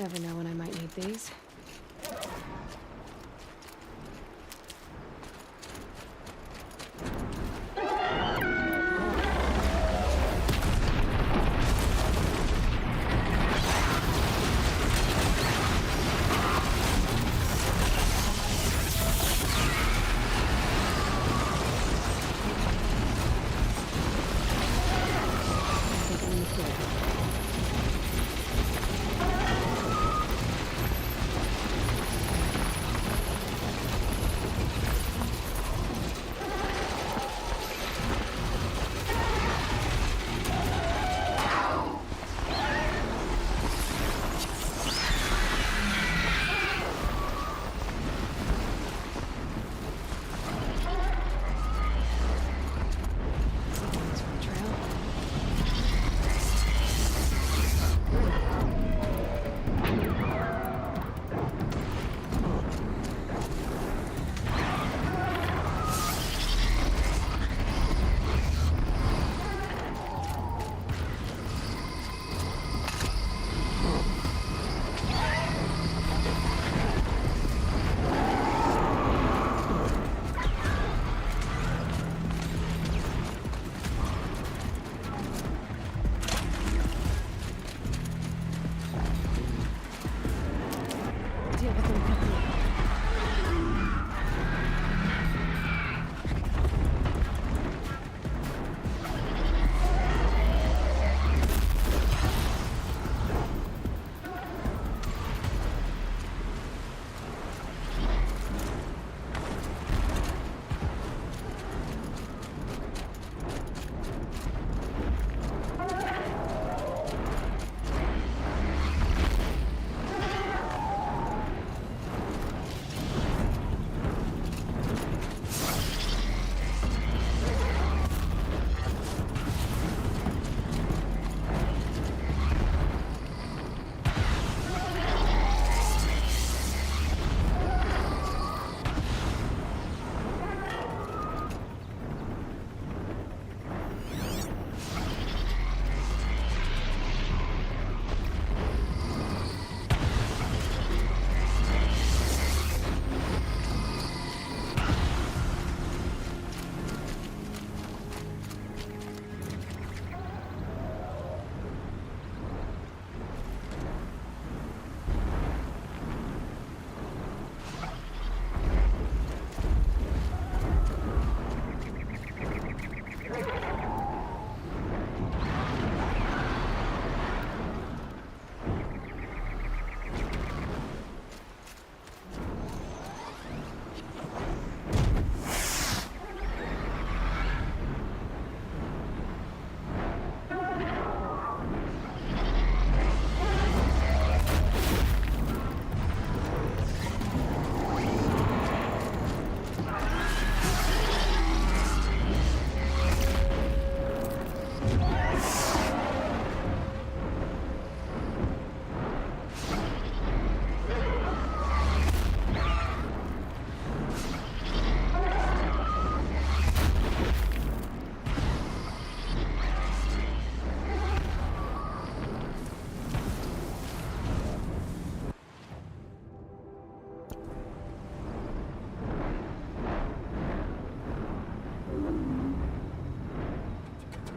Never know when I might need these.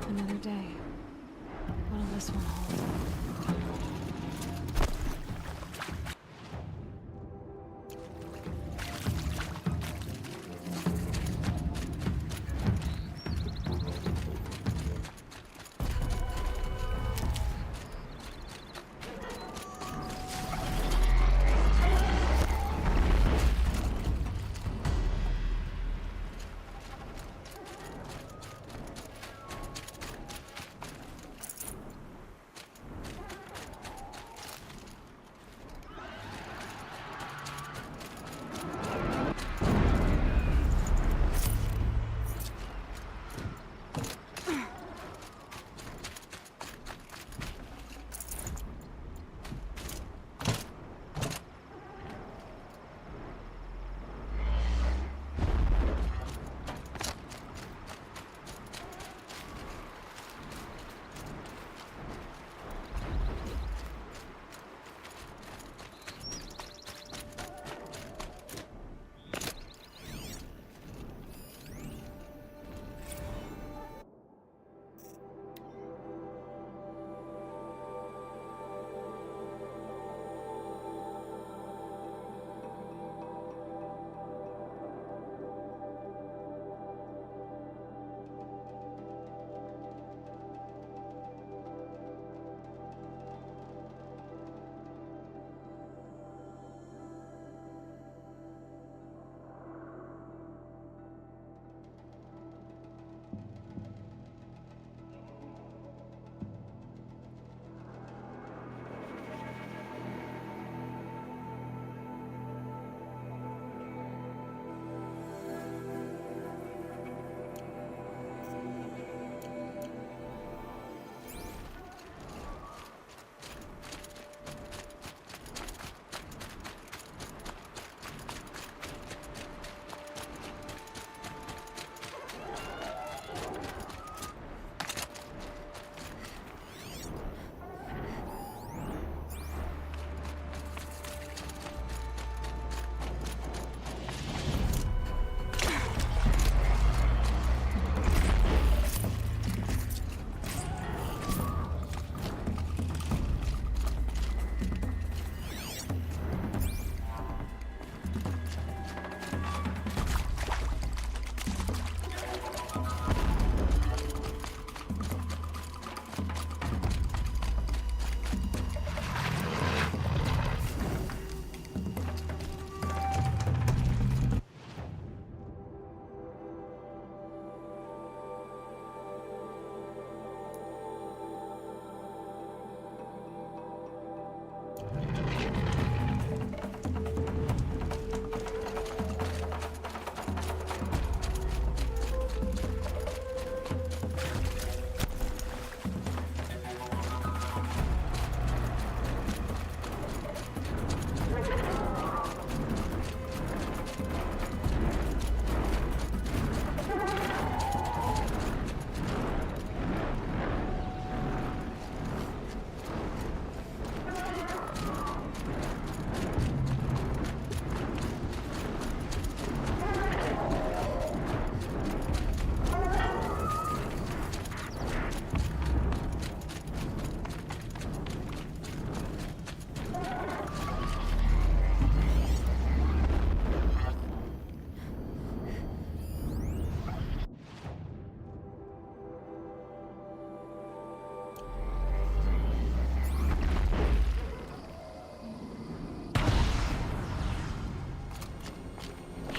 Another day. What'll this one hold?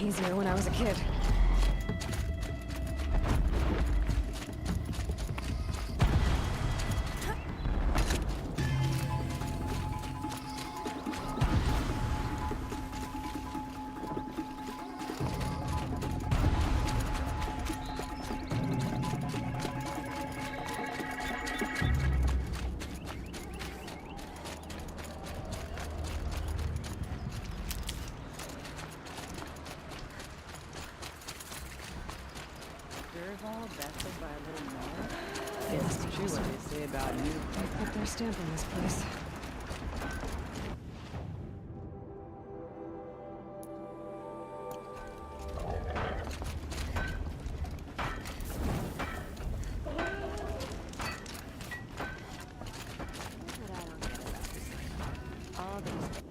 Easier when I was a kid. By a little more. It's true what they say about you. They put their stamp on this place. What I don't get about this thing. All these.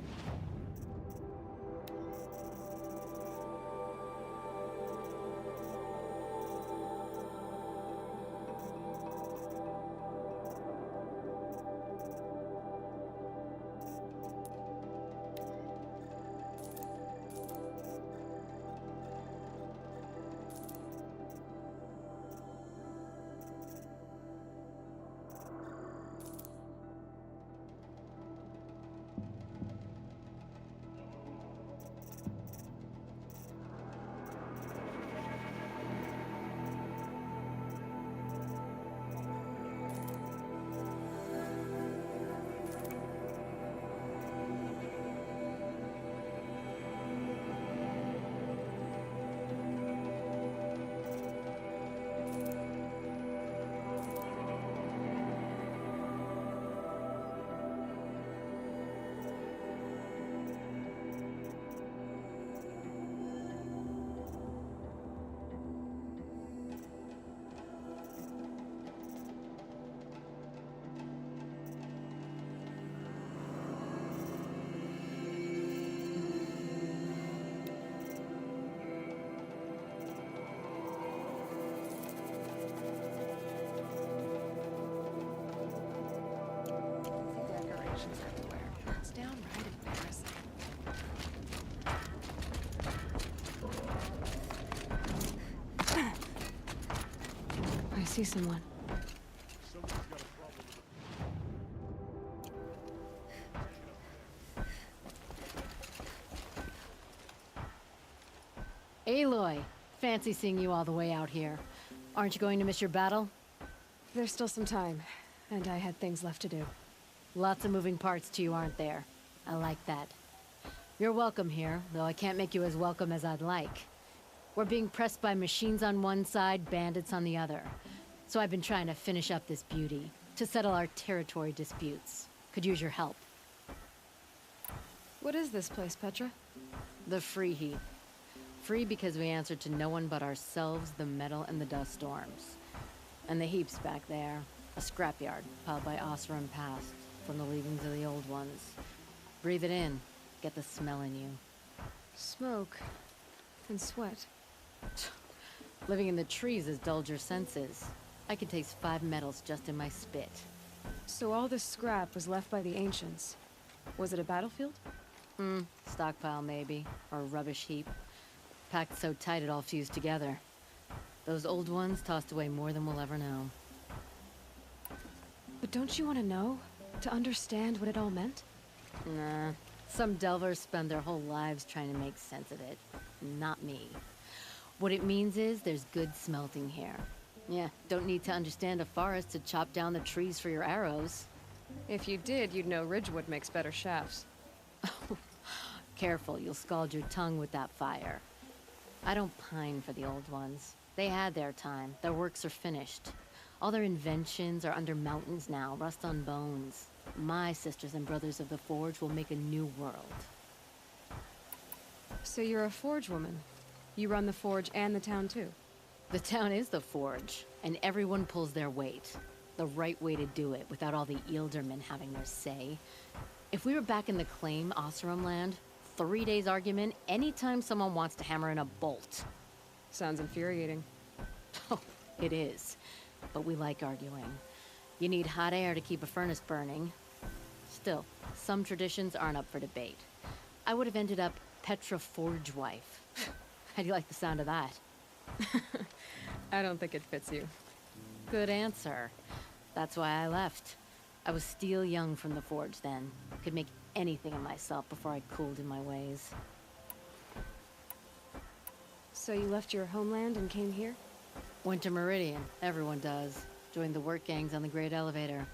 Everywhere. It's downright embarrassing. I see someone. Aloy, fancy seeing you all the way out here. Aren't you going to miss your battle? There's still some time, and I had things left to do. Lots of moving parts to you, aren't there? I like that. You're welcome here, though I can't make you as welcome as I'd like. We're being pressed by machines on one side, bandits on the other. So I've been trying to finish up this beauty, to settle our territory disputes. Could use your help. What is this place, Petra? The Free Heap. Free because we answer to no one but ourselves, the metal, and the dust storms. And the heap's back there. A scrapyard, piled by Osram past, from the leavings of the old ones. Breathe it in. Get the smell in you. Smoke. And sweat. Living in the trees has dulled your senses. I can taste 5 metals just in my spit. So all this scrap was left by the ancients. Was it a battlefield? Stockpile maybe. Or a rubbish heap. Packed so tight it all fused together. Those old ones tossed away more than we'll ever know. But don't you want to know? To understand what it all meant? Nah. Some delvers spend their whole lives trying to make sense of it. Not me. What it means is there's good smelting here. Yeah, don't need to understand a forest to chop down the trees for your arrows. If you did, you'd know Ridgewood makes better shafts. Careful, you'll scald your tongue with that fire. I don't pine for the old ones. They had their time. Their works are finished. All their inventions are under mountains now, rust on bones. My sisters and brothers of the Forge will make a new world. So you're a Forge woman. You run the Forge and the town too. The town is the Forge, and everyone pulls their weight. The right way to do it, without all the Eildermen having their say. If we were back in the Claim, Osram land, 3 days argument anytime someone wants to hammer in a bolt. Sounds infuriating. Oh, it is. But we like arguing. You need hot air to keep a furnace burning. Still, some traditions aren't up for debate. I would have ended up Petra Forge wife. How do you like the sound of that? I don't think it fits you. Good answer. That's why I left. I was steel young from the forge then. Could make anything of myself before I cooled in my ways. So you left your homeland and came here? Went to Meridian. Everyone does. Joined the work gangs on the Great Elevator.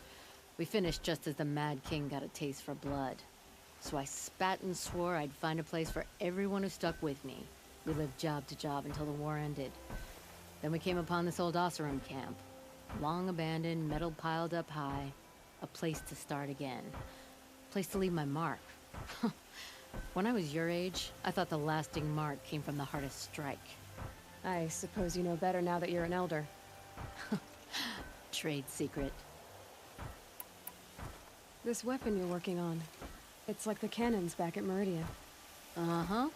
We finished just as the Mad King got a taste for blood. So I spat and swore I'd find a place for everyone who stuck with me. We lived job to job until the war ended. Then we came upon this old Oseram camp. Long abandoned, metal piled up high. A place to start again. A place to leave my mark. When I was your age, I thought the lasting mark came from the hardest strike. I suppose you know better now that you're an elder. Trade secret. This weapon you're working on, it's like the cannons back at Meridian. Uh-huh.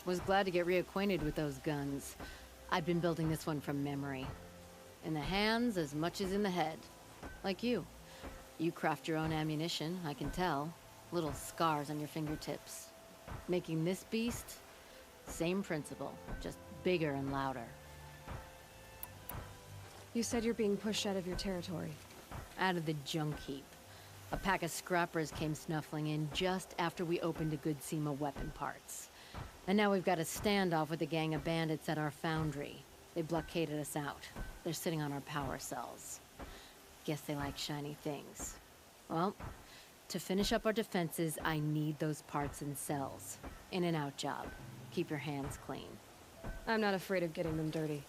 Was glad to get reacquainted with those guns. I'd been building this one from memory. In the hands as much as in the head. Like you. You craft your own ammunition, I can tell. Little scars on your fingertips. Making this beast, same principle, just bigger and louder. You said you're being pushed out of your territory. Out of the junk heap. A pack of scrappers came snuffling in just after we opened a good seam of weapon parts. And now we've got a standoff with a gang of bandits at our foundry. They blockaded us out. They're sitting on our power cells. Guess they like shiny things. Well, to finish up our defenses, I need those parts and cells. In and out job. Keep your hands clean. I'm not afraid of getting them dirty.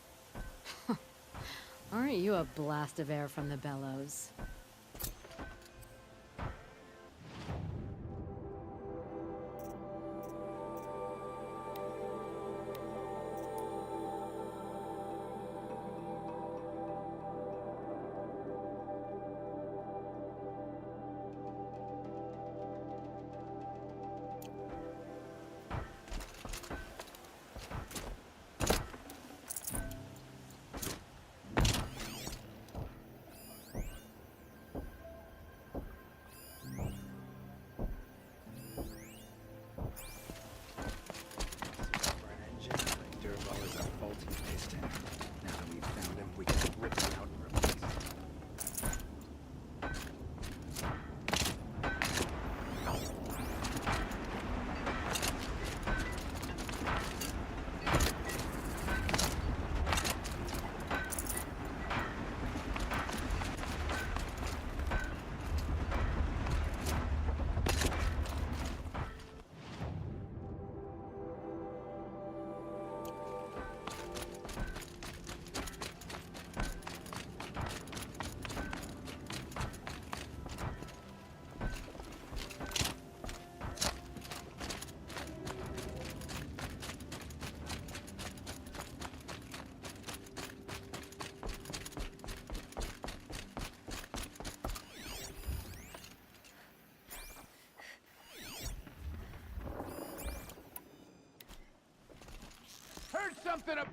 Aren't you a blast of air from the bellows? Heard something up.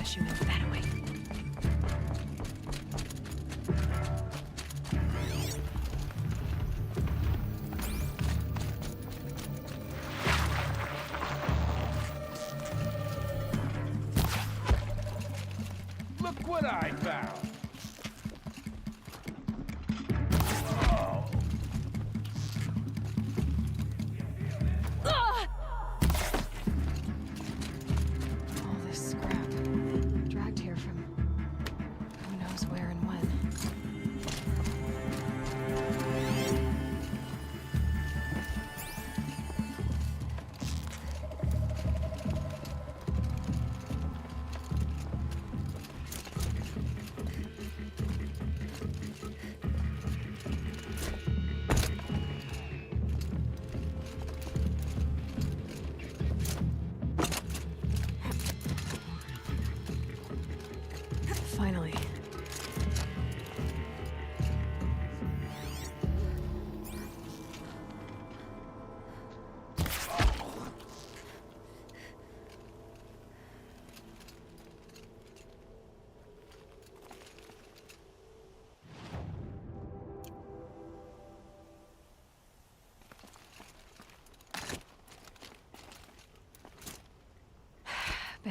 She moved that away. Look what I found. All this scrap. Dragged here from who knows where and when.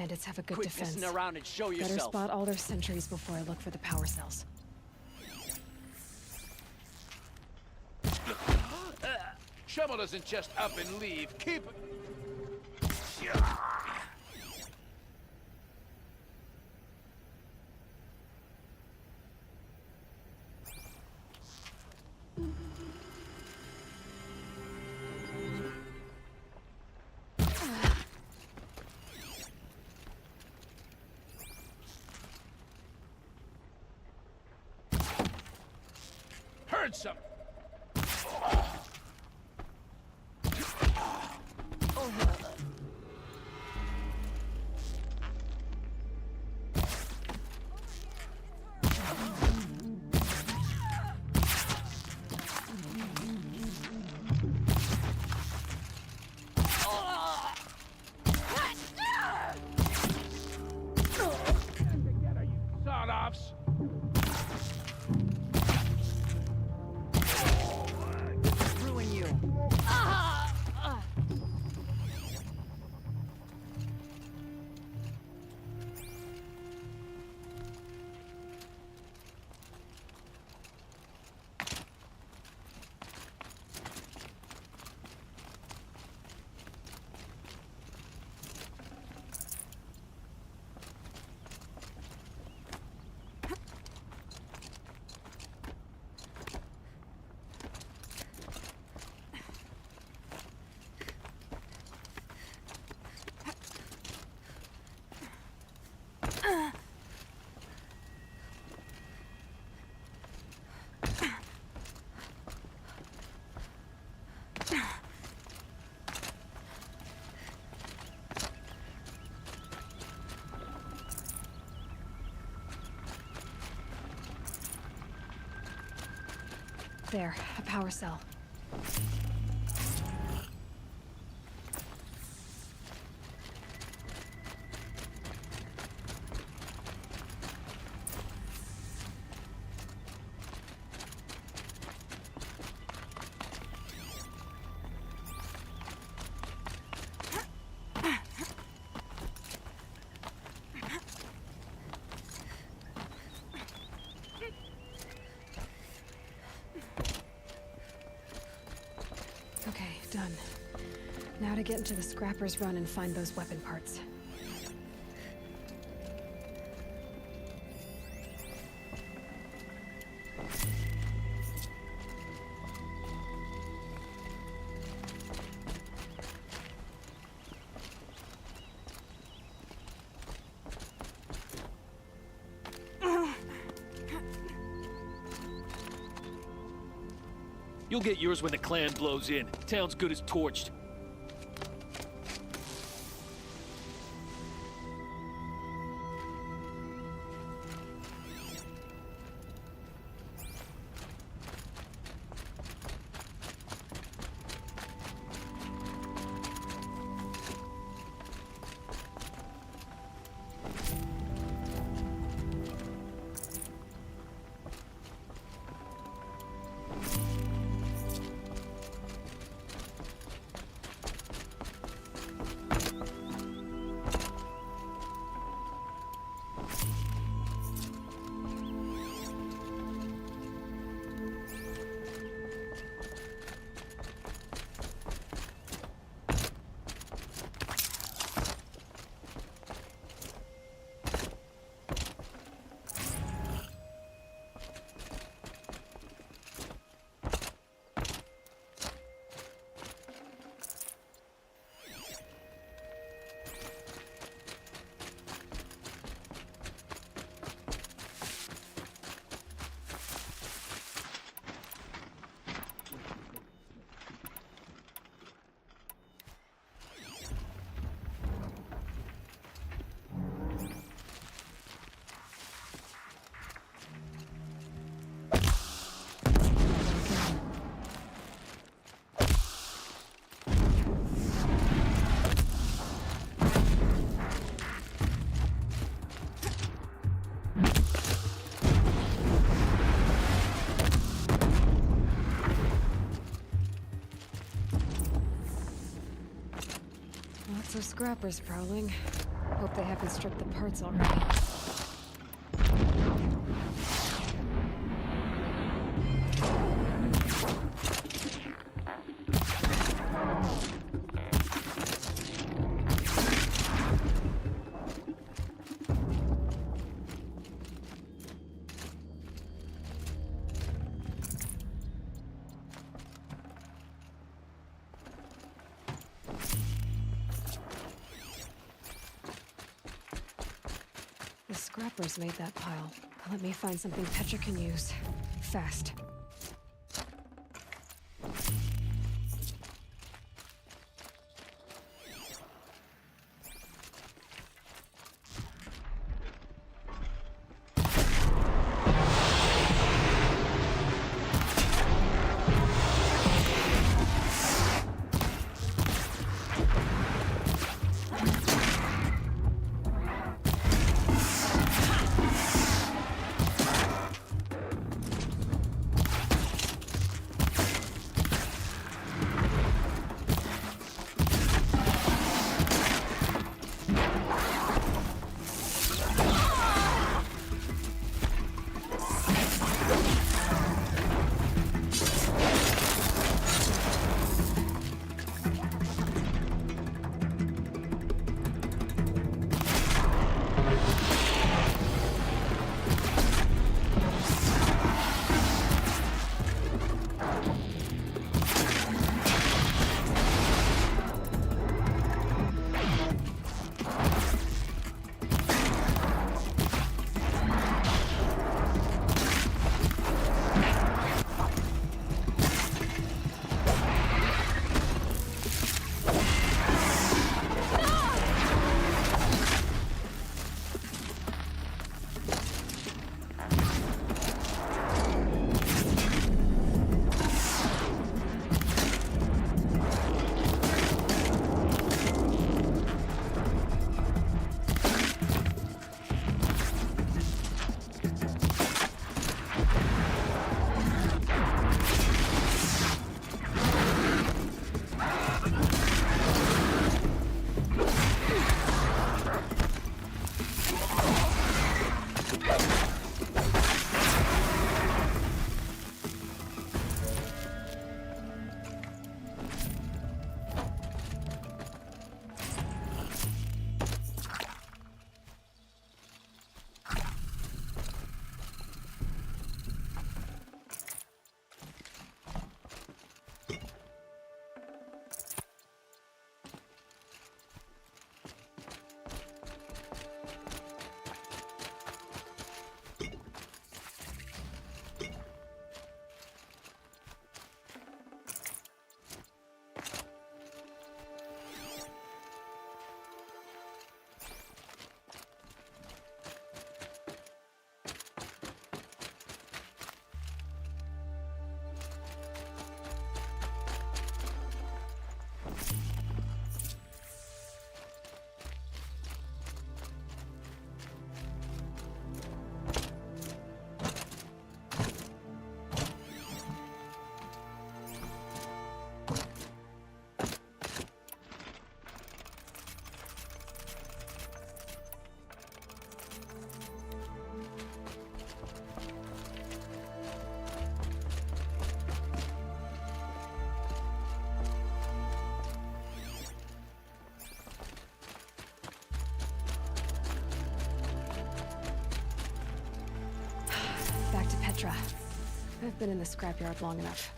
Bandits have a good Quit defense. messing around and show Better yourself. spot all their sentries before I look for the power cells. Trouble doesn't just up and leave. Keep... Heard some. Together, you sawed-offs. Ruin you. There, a power cell. Okay, done. Now to get into the scrapper's run and find those weapon parts. You'll get yours when the clan blows in. Town's good as torched. Lots of scrappers prowling. Hope they haven't stripped the parts already. The scrappers made that pile. Let me find something Petra can use. Fast. Back to Petra. I've been in the scrapyard long enough.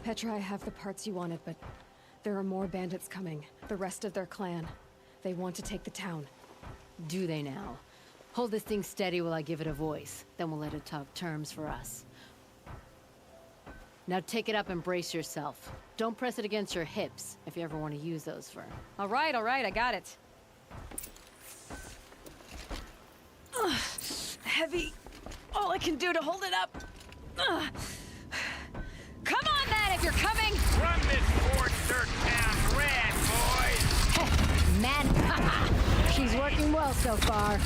Petra, I have the parts you wanted, but there are more bandits coming. The rest of their clan. They want to take the town. Do they now? Hold this thing steady while I give it a voice. Then we'll let it talk terms for us. Now take it up and brace yourself. Don't press it against your hips, if you ever want to use those for... All right, I got it. Ugh, heavy. All I can do to hold it up. Ugh. Come on, then, if you're coming! Run this Fort Dirt Town red, boys! Man, she's working well so far.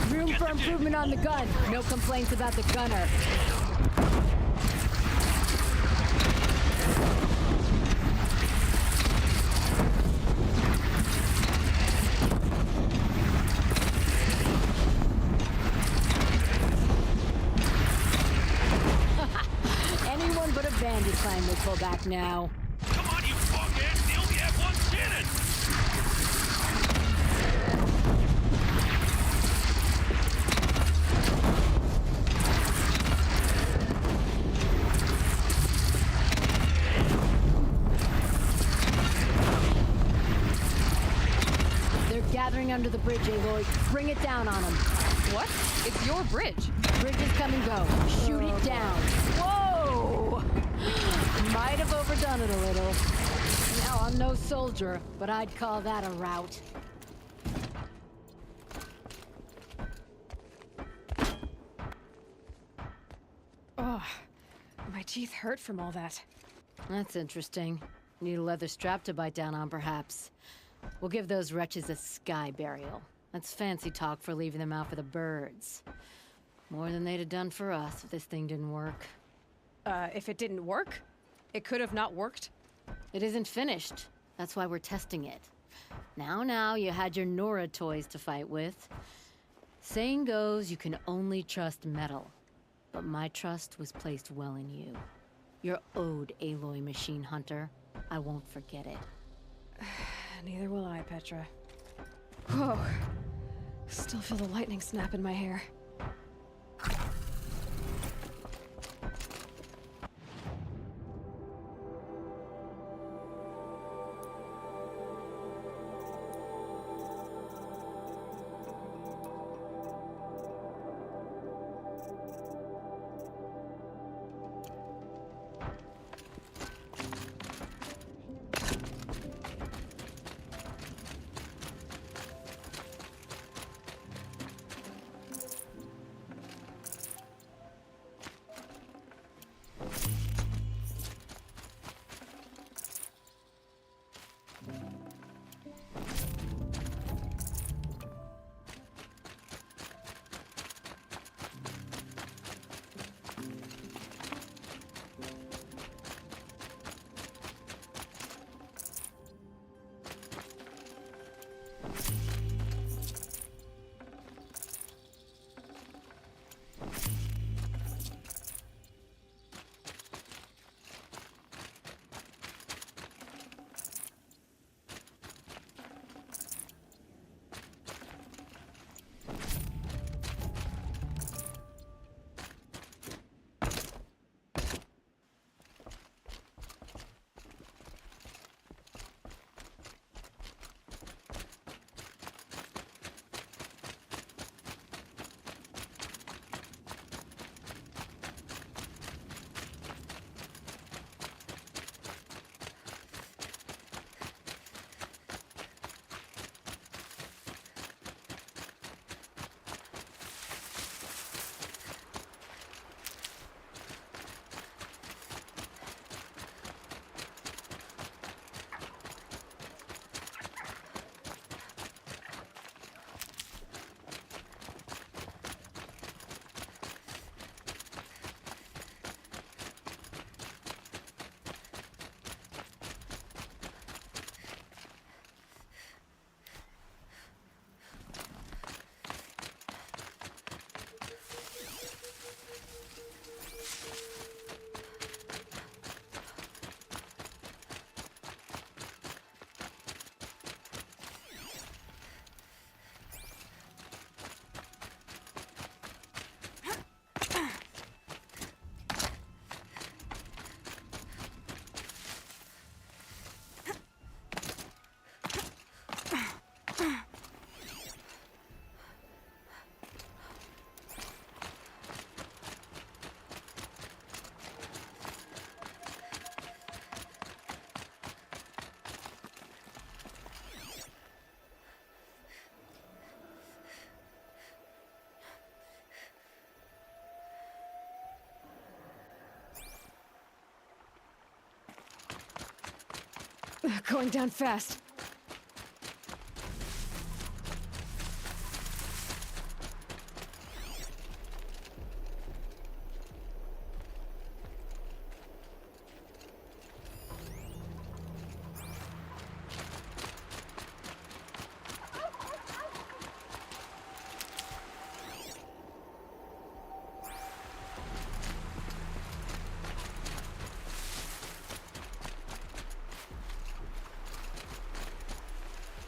Room for improvement on the gun. No complaints about the gunner. Anyone but a bandit clan will pull back now. Come on, you fuckheads! You only have one cannon! They're gathering under the bridge, Aloy. Bring it down on them. What? It's your bridge. Bridges come and go. Shoot it down. Whoa! Might have overdone it a little. Now, I'm no soldier, but I'd call that a rout. Oh, my teeth hurt from all that. That's interesting. Need a leather strap to bite down on, perhaps. We'll give those wretches a sky burial. That's fancy talk for leaving them out for the birds. More than they'd have done for us if this thing didn't work. If it didn't work? It could have not worked? It isn't finished. That's why we're testing it. Now, you had your Nora toys to fight with. Saying goes, you can only trust metal. But my trust was placed well in you. You're owed, Aloy Machine Hunter. I won't forget it. Neither will I, Petra. Whoa. Still feel the lightning snap in my hair. Going down fast.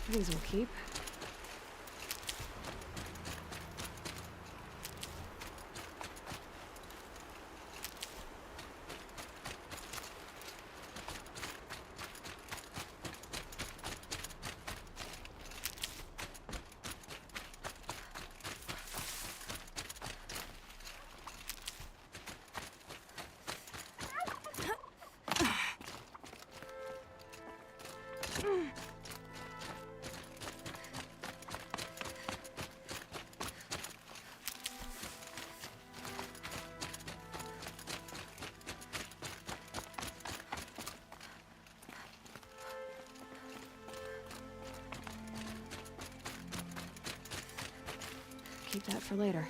These will keep. Keep that for later.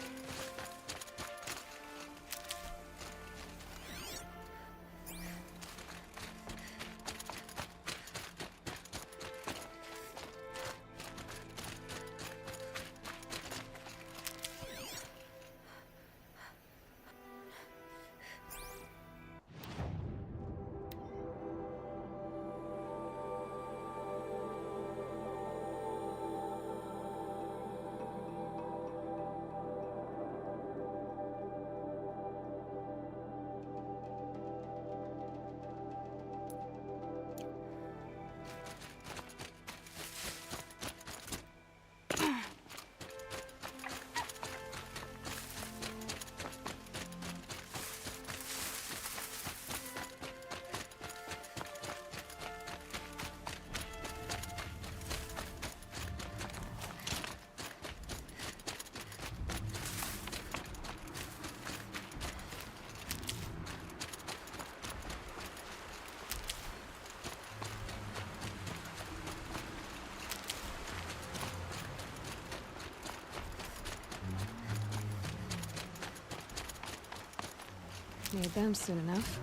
Need them soon enough.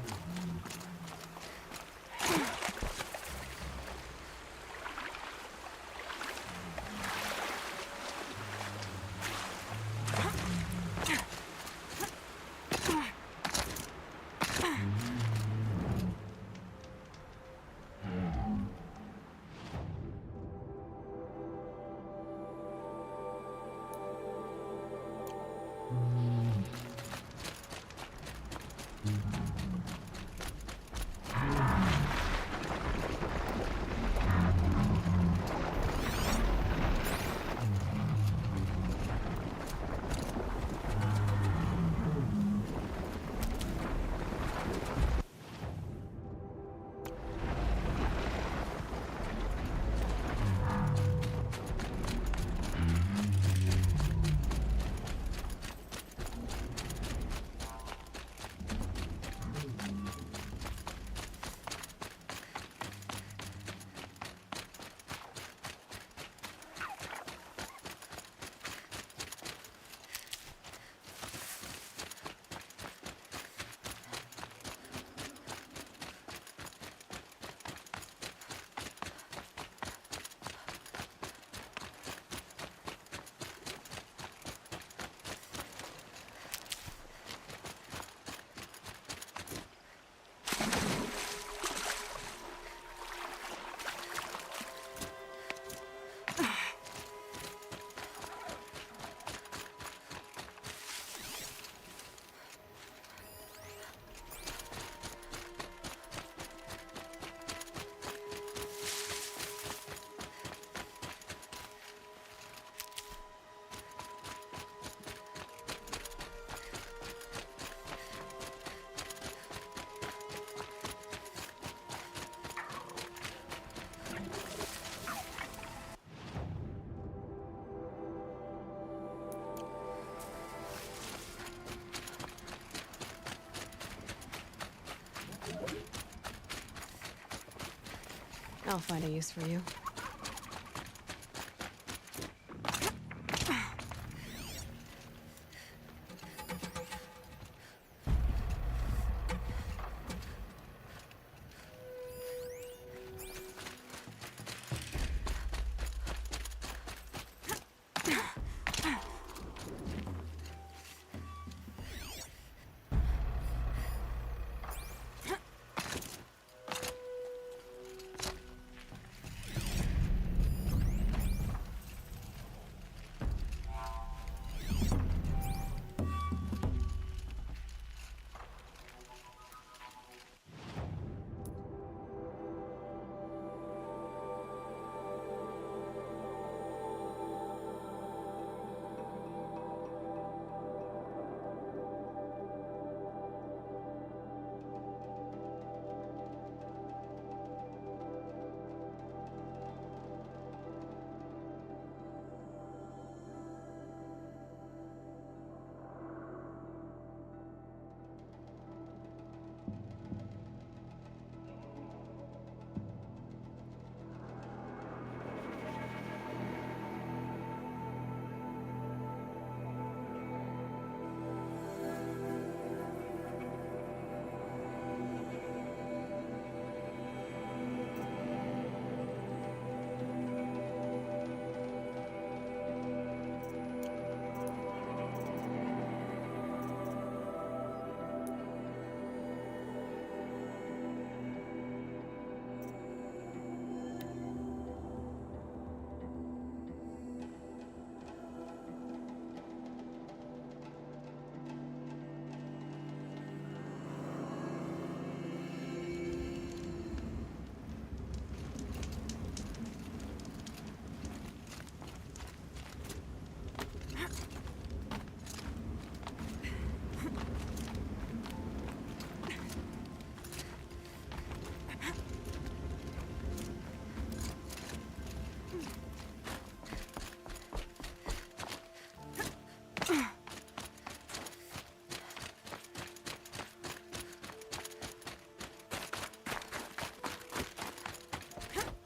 I'll find a use for you.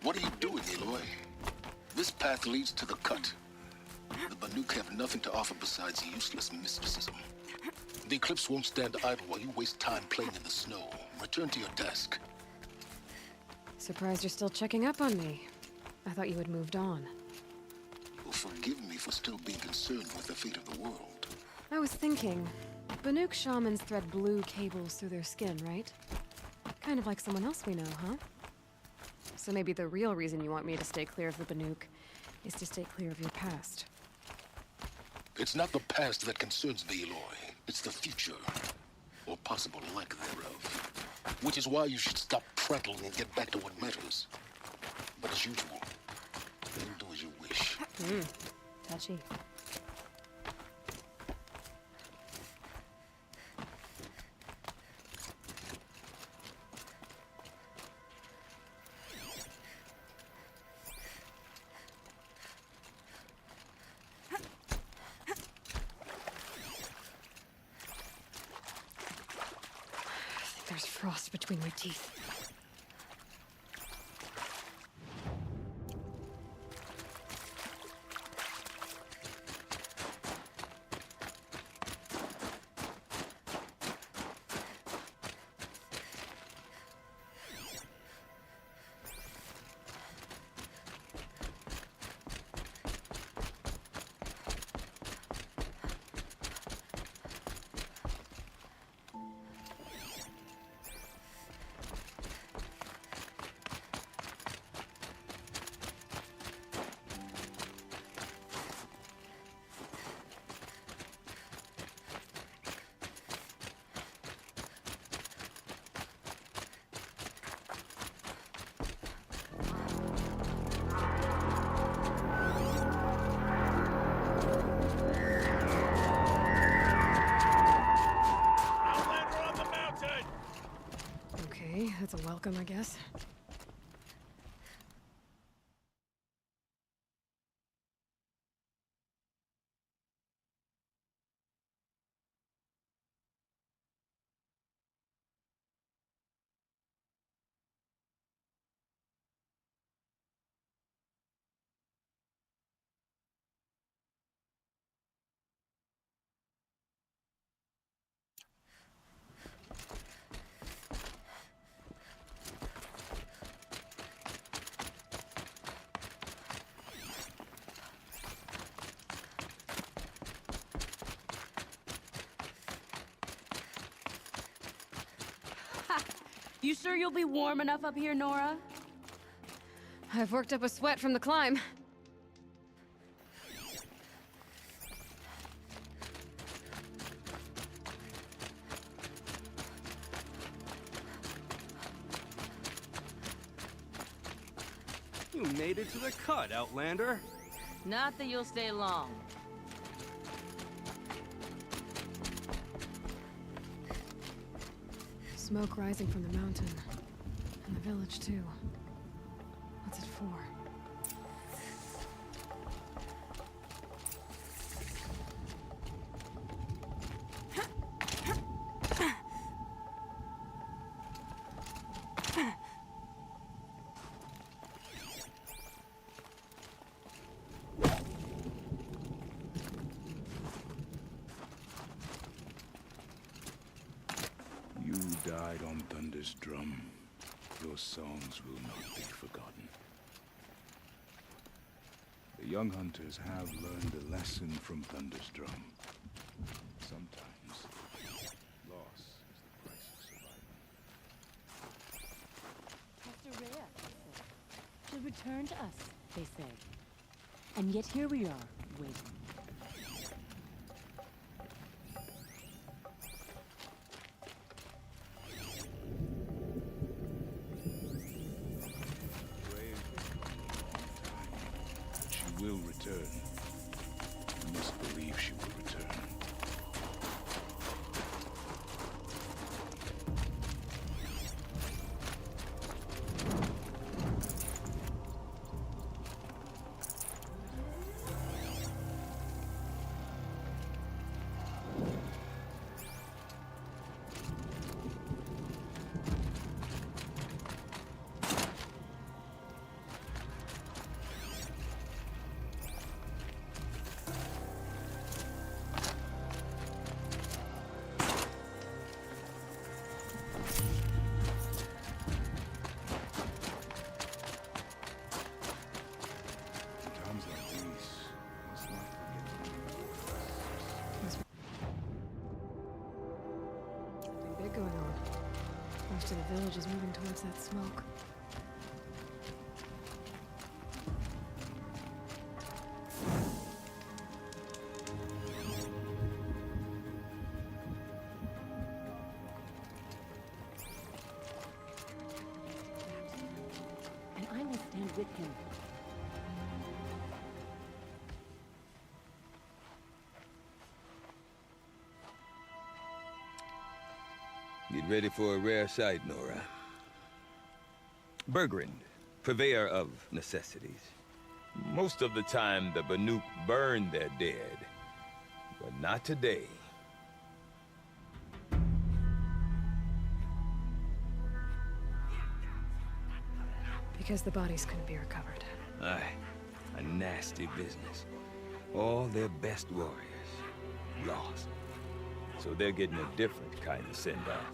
What are you doing, Aloy? This path leads to the cut. The Banuk have nothing to offer besides useless mysticism. The Eclipse won't stand idle while you waste time playing in the snow. Return to your desk. Surprised you're still checking up on me. I thought you had moved on. Well, forgive me for still being concerned with the fate of the world. I was thinking, Banuk shamans thread blue cables through their skin, right? Kind of like someone else we know, huh? So maybe the real reason you want me to stay clear of the Banuk is to stay clear of your past. It's not the past that concerns me, Aloy. It's the future. Or possible lack thereof. Which is why you should stop prattling and get back to what matters. But as usual, you'll do as you wish. Touchy. There's frost between my teeth. Outlander on the mountain! Okay, that's a welcome, I guess. You sure you'll be warm enough up here, Nora? I've worked up a sweat from the climb. You made it to the cut, Outlander. Not that you'll stay long. Smoke rising from the mountain. And the village, too. What's it for? You died on Thunder's drum. Your songs will not be forgotten. The young hunters have learned a lesson from Thunder's drum. Sometimes, loss is the price of survival. Pastor Rhea, she'll return to us, they say. And yet here we are, waiting. She will return. You must believe she will return. Times like these, must not forget. Something big going on. Most of the village is moving towards that smoke. And I will stand with him. Get ready for a rare sight, Nora. Bergrand, purveyor of necessities. Most of the time, the Banuk burn their dead. But not today. Because the bodies couldn't be recovered. Aye, a nasty business. All their best warriors lost. So they're getting a different kind of send-off.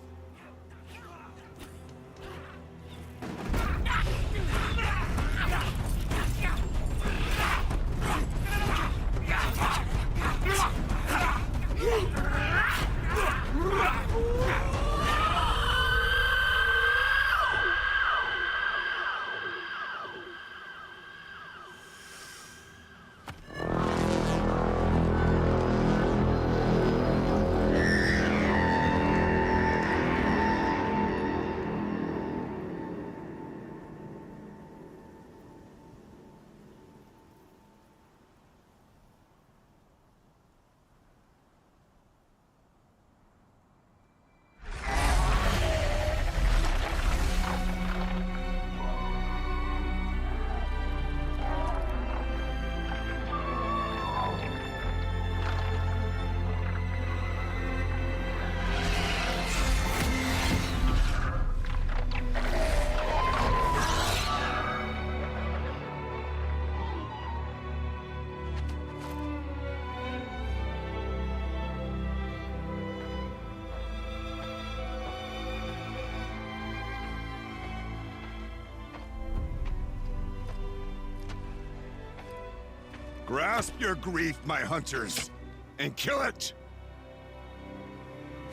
Grasp your grief, my hunters, and kill it!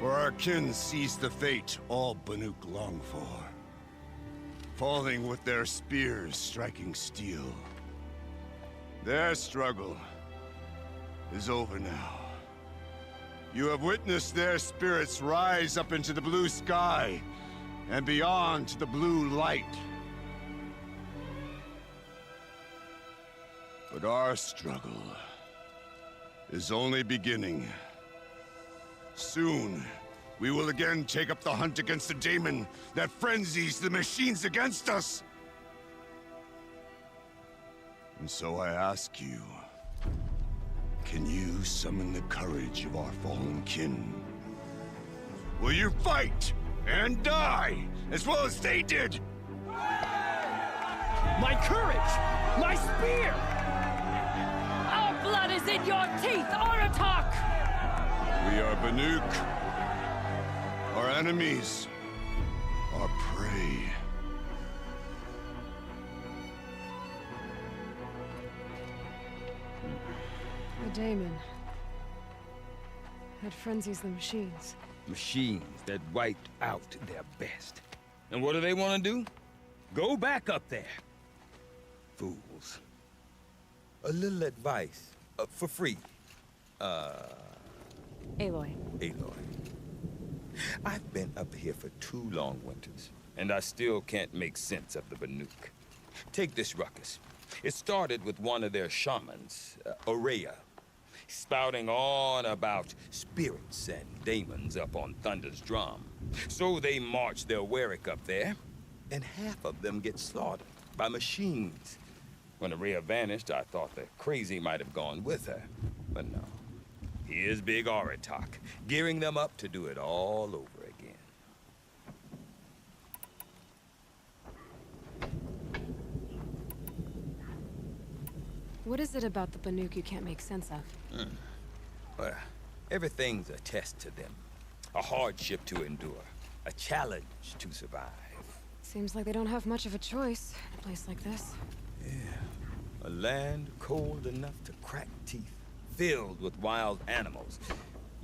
For our kin seized the fate all Banuk long for. Falling with their spears striking steel. Their struggle is over now. You have witnessed their spirits rise up into the blue sky and beyond to the blue light. But our struggle is only beginning. Soon, we will again take up the hunt against the daemon that frenzies the machines against us. And so I ask you, can you summon the courage of our fallen kin? Will you fight and die as well as they did? My courage! My spear! Our blood is in your teeth, Aratak! We are Banuk. Our enemies are prey. The daemon. That frenzies the machines. Machines that wiped out their best. And what do they want to do? Go back up there. Fools. A little advice, for free. Aloy. Aloy. I've been up here for 2 long winters, and I still can't make sense of the Banuk. Take this ruckus. It started with one of their shamans, Aurea, spouting on about spirits and daemons up on Thunder's drum. So they march their Warwick up there, and half of them get slaughtered by machines. When Aurea vanished, I thought the crazy might have gone with her, but no. Here's Big Aratak, gearing them up to do it all over again. What is it about the Banuk you can't make sense of? Well, everything's a test to them. A hardship to endure. A challenge to survive. Seems like they don't have much of a choice in a place like this. Yeah. A land cold enough to crack teeth. Filled with wild animals.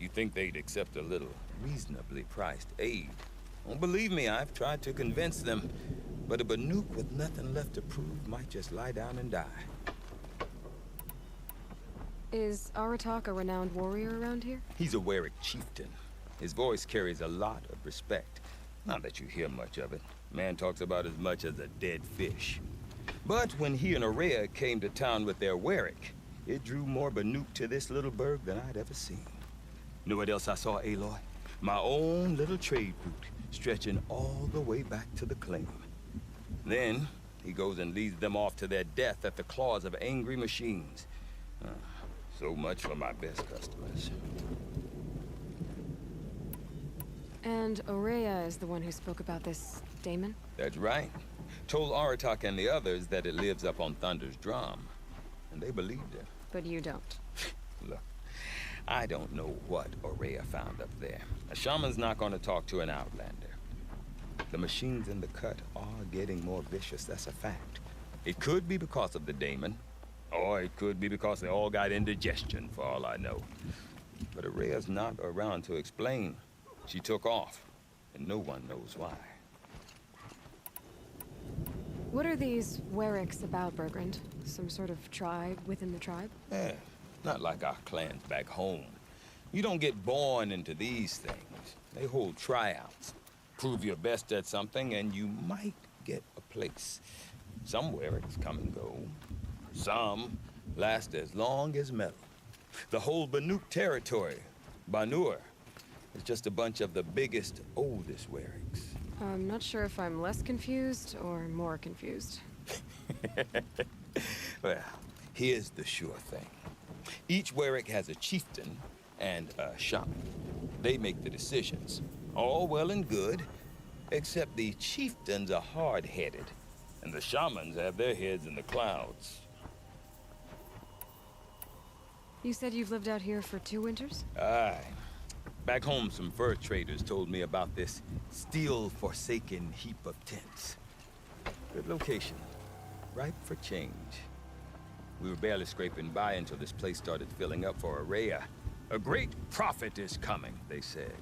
You think they'd accept a little reasonably priced aid. Don't believe me, I've tried to convince them. But a Banuk with nothing left to prove might just lie down and die. Is Aratak a renowned warrior around here? He's a Warwick chieftain. His voice carries a lot of respect. Not that you hear much of it. Man talks about as much as a dead fish. But when he and Aurea came to town with their Warwick, it drew more Banuk to this little burg than I'd ever seen. Know what else I saw, Aloy? My own little trade route, stretching all the way back to the claim. Then, he goes and leads them off to their death at the claws of angry machines. So much for my best customers. And Aurea is the one who spoke about this daemon? That's right. Told Aratak and the others that it lives up on Thunder's drum. And they believed her. But you don't. Look, I don't know what Aurea found up there. A shaman's not going to talk to an outlander. The machines in the cut are getting more vicious, that's a fact. It could be because of the daemon, or it could be because they all got indigestion, for all I know. But Aurea's not around to explain. She took off, and no one knows why. What are these Warwicks about, Bergrand? Some sort of tribe within the tribe? Yeah, not like our clans back home. You don't get born into these things. They hold tryouts. Prove your best at something, and you might get a place. Some Warwicks come and go. Some last as long as metal. The whole Banuk territory, Banur, is just a bunch of the biggest, oldest Warwicks. I'm not sure if I'm less confused or more confused. Well, here's the sure thing. Each Warwick has a chieftain and a shaman. They make the decisions. All well and good, except the chieftains are hard-headed, and the shamans have their heads in the clouds. You said you've lived out here for 2 winters? Aye. Back home, some fur traders told me about this still-forsaken heap of tents. Good location. Ripe for change. We were barely scraping by until this place started filling up for Aurea. A great prophet is coming, they said.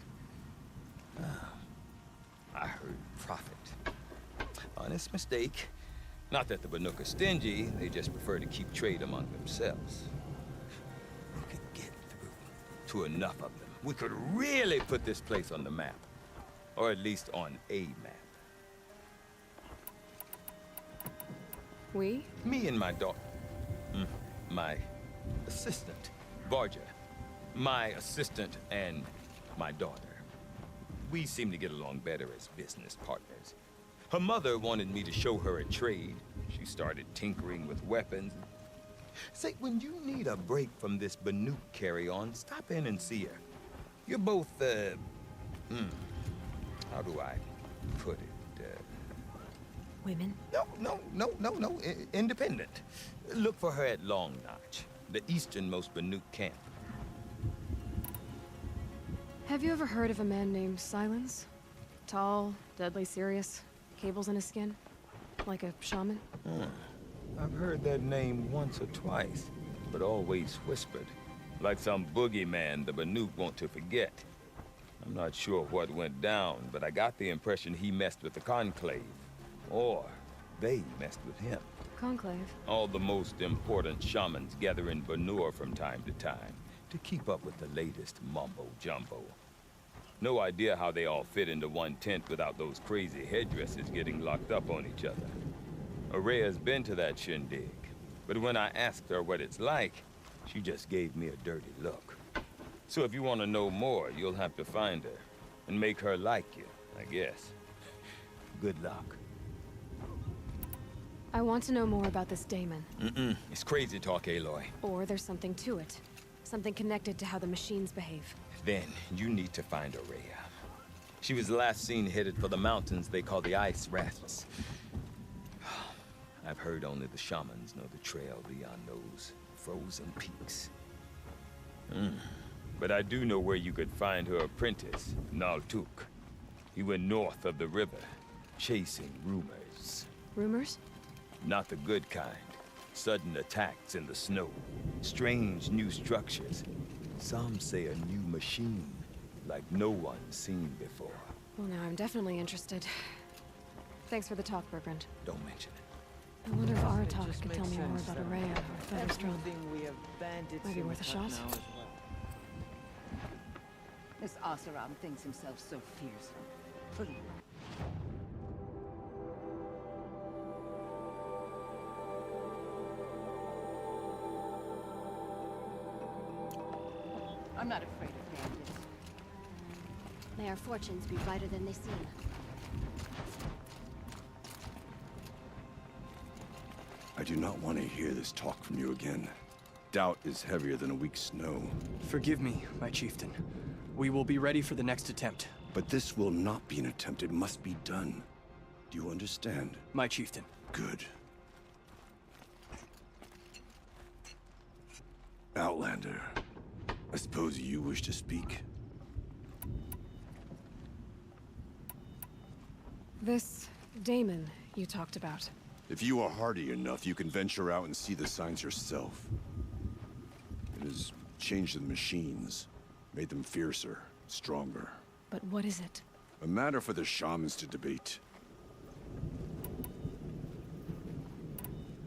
I heard profit. Honest mistake. Not that the Banuk are stingy, they just prefer to keep trade among themselves. We could get through to enough of them. We could really put this place on the map. Or at least on a map. We? Me and my daughter. My assistant, Barja. My assistant and my daughter. We seem to get along better as business partners. Her mother wanted me to show her a trade. She started tinkering with weapons. Say, when you need a break from this Banuk carry-on, stop in and see her. You're both, how do I put it? Women? No. Independent. Look for her at Long Notch, the easternmost Banuk camp. Have you ever heard of a man named Silence? Tall, deadly serious, cables in his skin? Like a shaman? I've heard that name once or twice, but always whispered. Like some boogeyman the Banuk want to forget. I'm not sure what went down, but I got the impression he messed with the Conclave. Or they messed with him. Conclave? All the most important shamans gather in Banur from time to time to keep up with the latest mumbo-jumbo. No idea how they all fit into one tent without those crazy headdresses getting locked up on each other. Araya's been to that shindig, but when I asked her what it's like, she just gave me a dirty look. So if you want to know more, you'll have to find her and make her like you, I guess. Good luck. I want to know more about this daemon. It's crazy talk, Aloy. Or there's something to it. Something connected to how the machines behave. Then you need to find Araya. She was last seen headed for the mountains they call the Ice Rafts. I've heard only the shamans know the trail beyond those frozen peaks. But I do know where you could find her apprentice, Naltuk. He went north of the river, chasing rumors. Rumors? Not the good kind. Sudden attacks in the snow. Strange new structures. Some say a new machine, like no one's seen before. Well, now I'm definitely interested. Thanks for the talk, Bergrand. Don't mention it. I wonder if R.In could tell me more about Araya or Featherstone. Might be worth a shot. This Oseram thinks himself so fearsome. Please. I'm not afraid of bandits. May our fortunes be brighter than they seem. I do not want to hear this talk from you again. Doubt is heavier than a week's snow. Forgive me, my chieftain. We will be ready for the next attempt. But this will not be an attempt. It must be done. Do you understand? My chieftain. Good. Outlander, I suppose you wish to speak? This daemon you talked about. If you are hardy enough, you can venture out and see the signs yourself. It has changed the machines, made them fiercer, stronger. But what is it? A matter for the shamans to debate.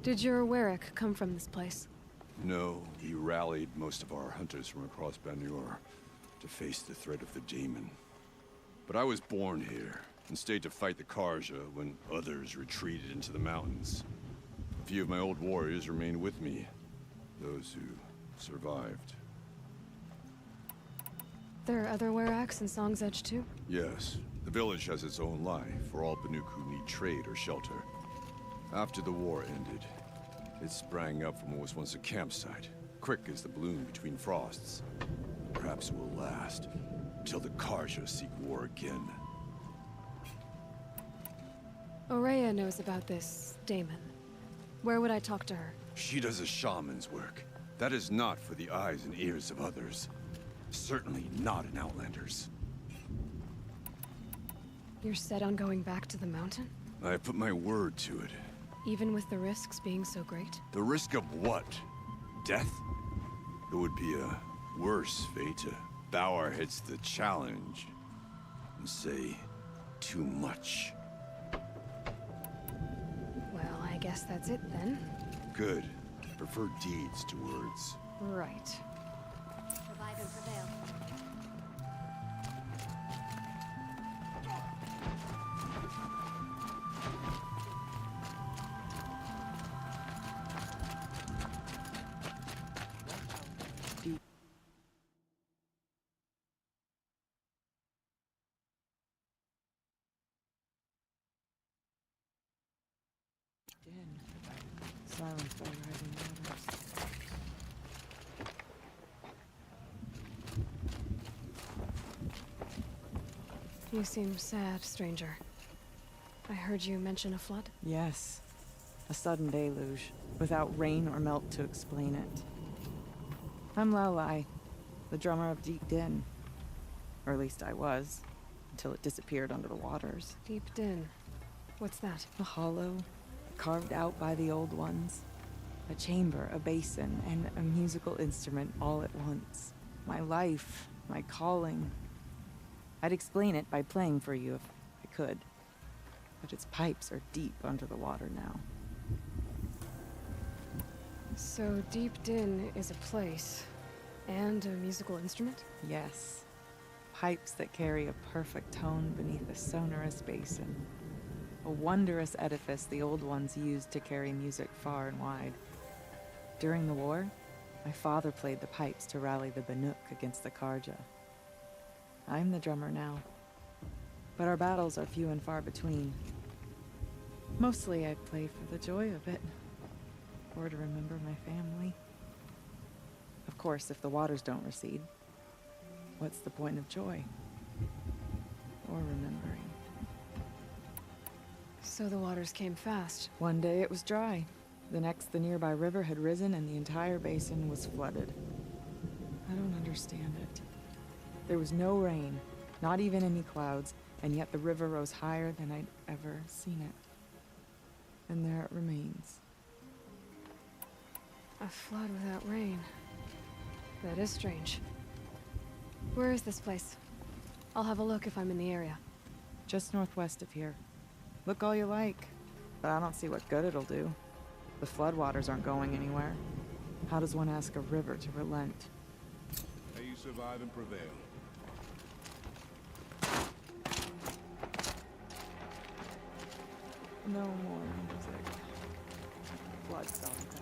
Did your Warwick come from this place? No, he rallied most of our hunters from across Banur to face the threat of the demon. But I was born here and stayed to fight the Karja when others retreated into the mountains. A few of my old warriors remained with me, those who survived. There are other Warracks in Song's Edge too? Yes, the village has its own life for all Banuk who need trade or shelter. After the war ended, it sprang up from what was once a campsite, quick as the bloom between frosts. Perhaps it will last, until the Karja seek war again. Araya knows about this daemon. Where would I talk to her? She does a shaman's work. That is not for the eyes and ears of others. Certainly not an Outlander's. You're set on going back to the mountain? I have put my word to it. Even with the risks being so great? The risk of what? Death? It would be a worse fate to bow our heads to the challenge. Say too much. Well, I guess that's it then. Good. Prefer deeds to words. Right. Survive and prevail. Silenced by rising waters. You seem sad, stranger. I heard you mention a flood? Yes. A sudden deluge, without rain or melt to explain it. I'm Lai, the drummer of Deep Din. Or at least I was, until it disappeared under the waters. Deep Din. What's that? A hollow, carved out by the old ones. A chamber, a basin, and a musical instrument all at once. My life, my calling. I'd explain it by playing for you if I could. But its pipes are deep under the water now. So Deep Din is a place, and a musical instrument? Yes. Pipes that carry a perfect tone beneath a sonorous basin. A wondrous edifice the old ones used to carry music far and wide. During the war, my father played the pipes to rally the Banuk against the Karja. I'm the drummer now, but our battles are few and far between. Mostly I play for the joy of it, or to remember my family. Of course, if the waters don't recede, what's the point of joy? Or remembering? So the waters came fast. One day it was dry. The next, the nearby river had risen and the entire basin was flooded. I don't understand it. There was no rain, not even any clouds, and yet the river rose higher than I'd ever seen it. And there it remains. A flood without rain. That is strange. Where is this place? I'll have a look if I'm in the area. Just northwest of here. Look all you like, but I don't see what good it'll do. The floodwaters aren't going anywhere. How does one ask a river to relent? May you survive and prevail. No more music. Blood stopped that.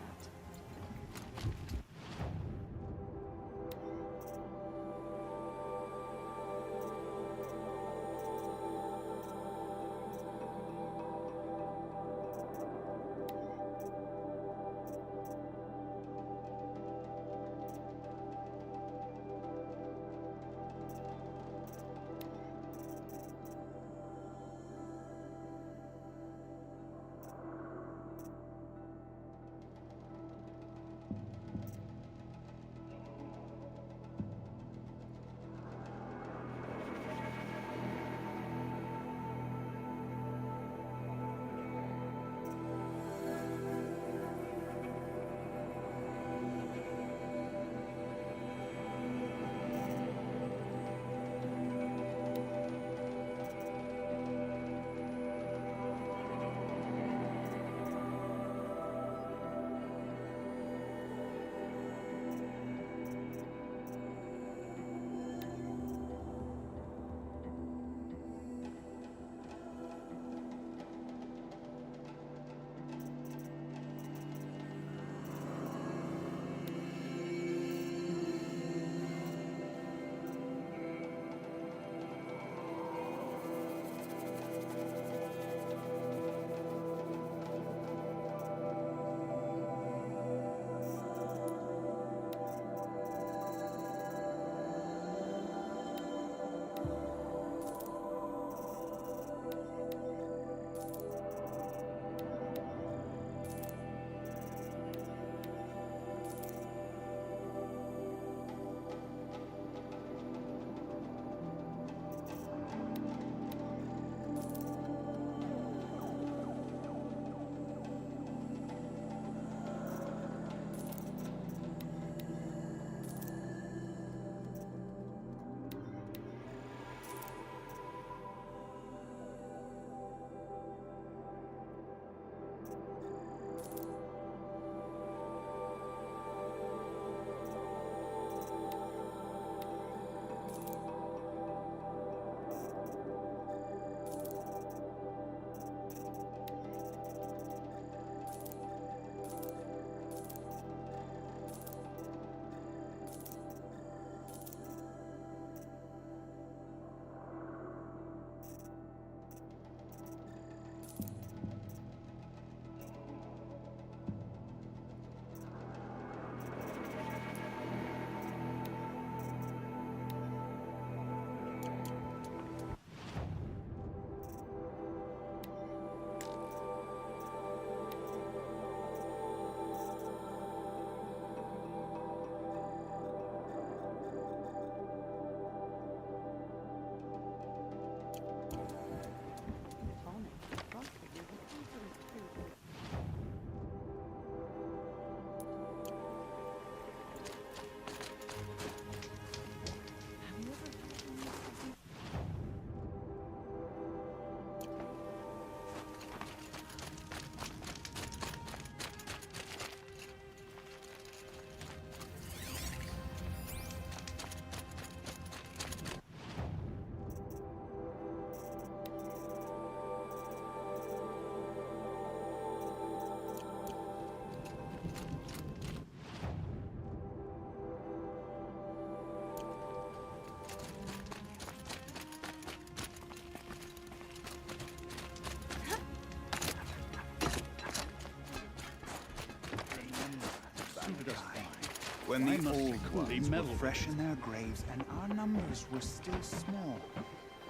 When I the must old secretly ones were meddle with fresh it. in their graves and our numbers were still small,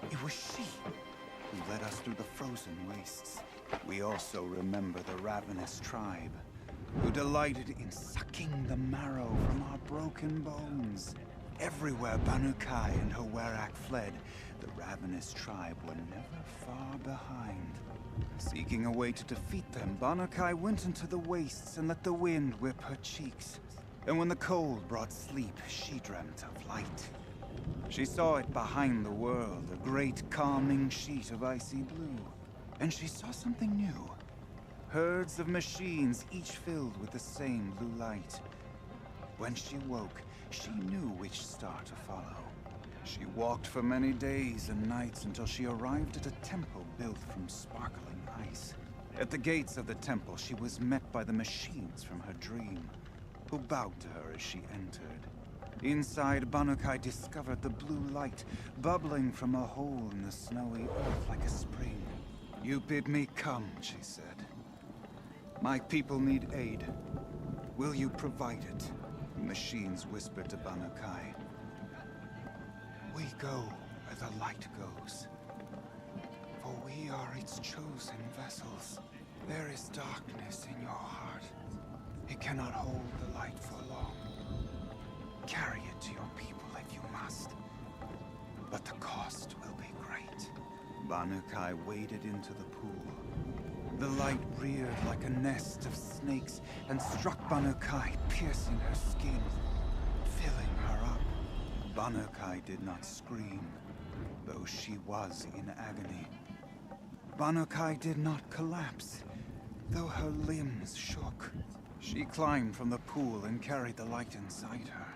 it was she who led us through the frozen wastes. We also remember the ravenous tribe, who delighted in sucking the marrow from our broken bones. Everywhere Banukai and her Werak fled, the ravenous tribe were never far behind. Seeking a way to defeat them, Banukai went into the wastes and let the wind whip her cheeks. And when the cold brought sleep, she dreamt of light. She saw it behind the world, a great calming sheet of icy blue. And she saw something new. Herds of machines, each filled with the same blue light. When she woke, she knew which star to follow. She walked for many days and nights until she arrived at a temple built from sparkling ice. At the gates of the temple, she was met by the machines from her dream, who bowed to her as she entered. Inside, Banukai discovered the blue light bubbling from a hole in the snowy earth like a spring. "You bid me come," she said. "My people need aid. Will you provide it?" The machines whispered to Banukai. "We go where the light goes, for we are its chosen vessels. There is darkness in your heart. It cannot hold the light for long. Carry it to your people if you must, but the cost will be great." Banukai waded into the pool. The light reared like a nest of snakes and struck Banukai, piercing her skin, filling her up. Banukai did not scream, though she was in agony. Banukai did not collapse, though her limbs shook. She climbed from the pool and carried the light inside her.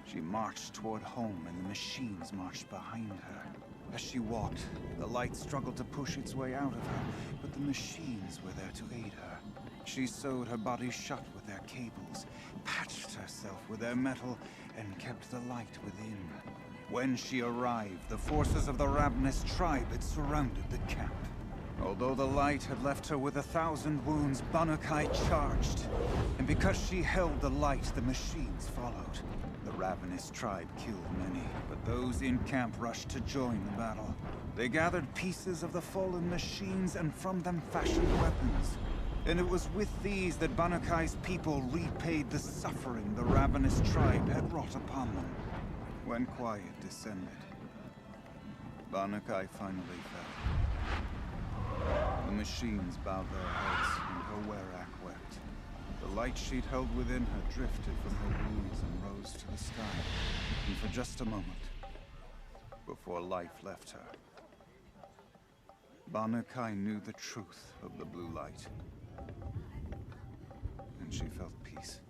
She marched toward home, and the machines marched behind her. As she walked, the light struggled to push its way out of her, but the machines were there to aid her. She sewed her body shut with their cables, patched herself with their metal, and kept the light within. When she arrived, the forces of the ravenous tribe had surrounded the camp. Although the light had left her with 1,000 wounds, Banukai charged. And because she held the light, the machines followed. The ravenous tribe killed many, but those in camp rushed to join the battle. They gathered pieces of the fallen machines and from them fashioned weapons. And it was with these that Banukai's people repaid the suffering the ravenous tribe had wrought upon them. When quiet descended, Banukai finally fell. The machines bowed their heads, and her Werak wept. The light she'd held within her drifted from her wounds and rose to the sky. And for just a moment, before life left her, Banukai knew the truth of the blue light. And she felt peace.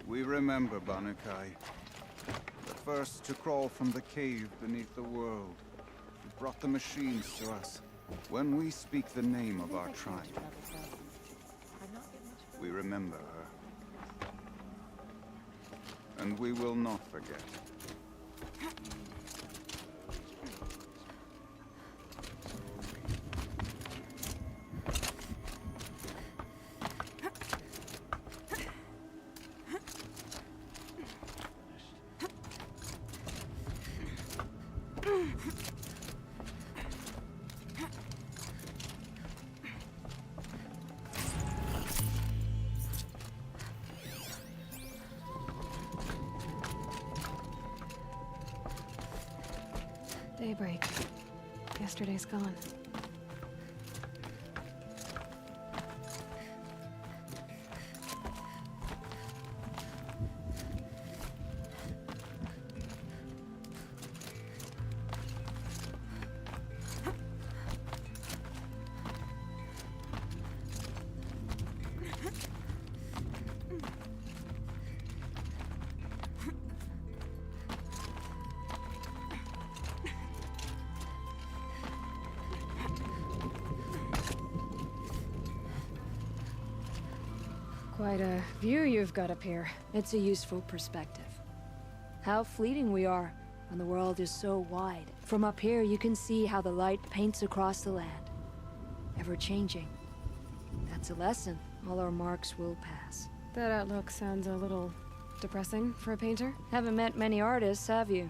We remember Banukai, the first to crawl from the cave beneath the world, who brought the machines to us. When we speak the name of our tribe, we remember her. And we will not forget. Daybreak. Yesterday's gone. Quite a view you've got up here. It's a useful perspective. How fleeting we are when the world is so wide. From up here, you can see how the light paints across the land. Ever changing. That's a lesson. All our marks will pass. That outlook sounds a little depressing for a painter. Haven't met many artists, have you?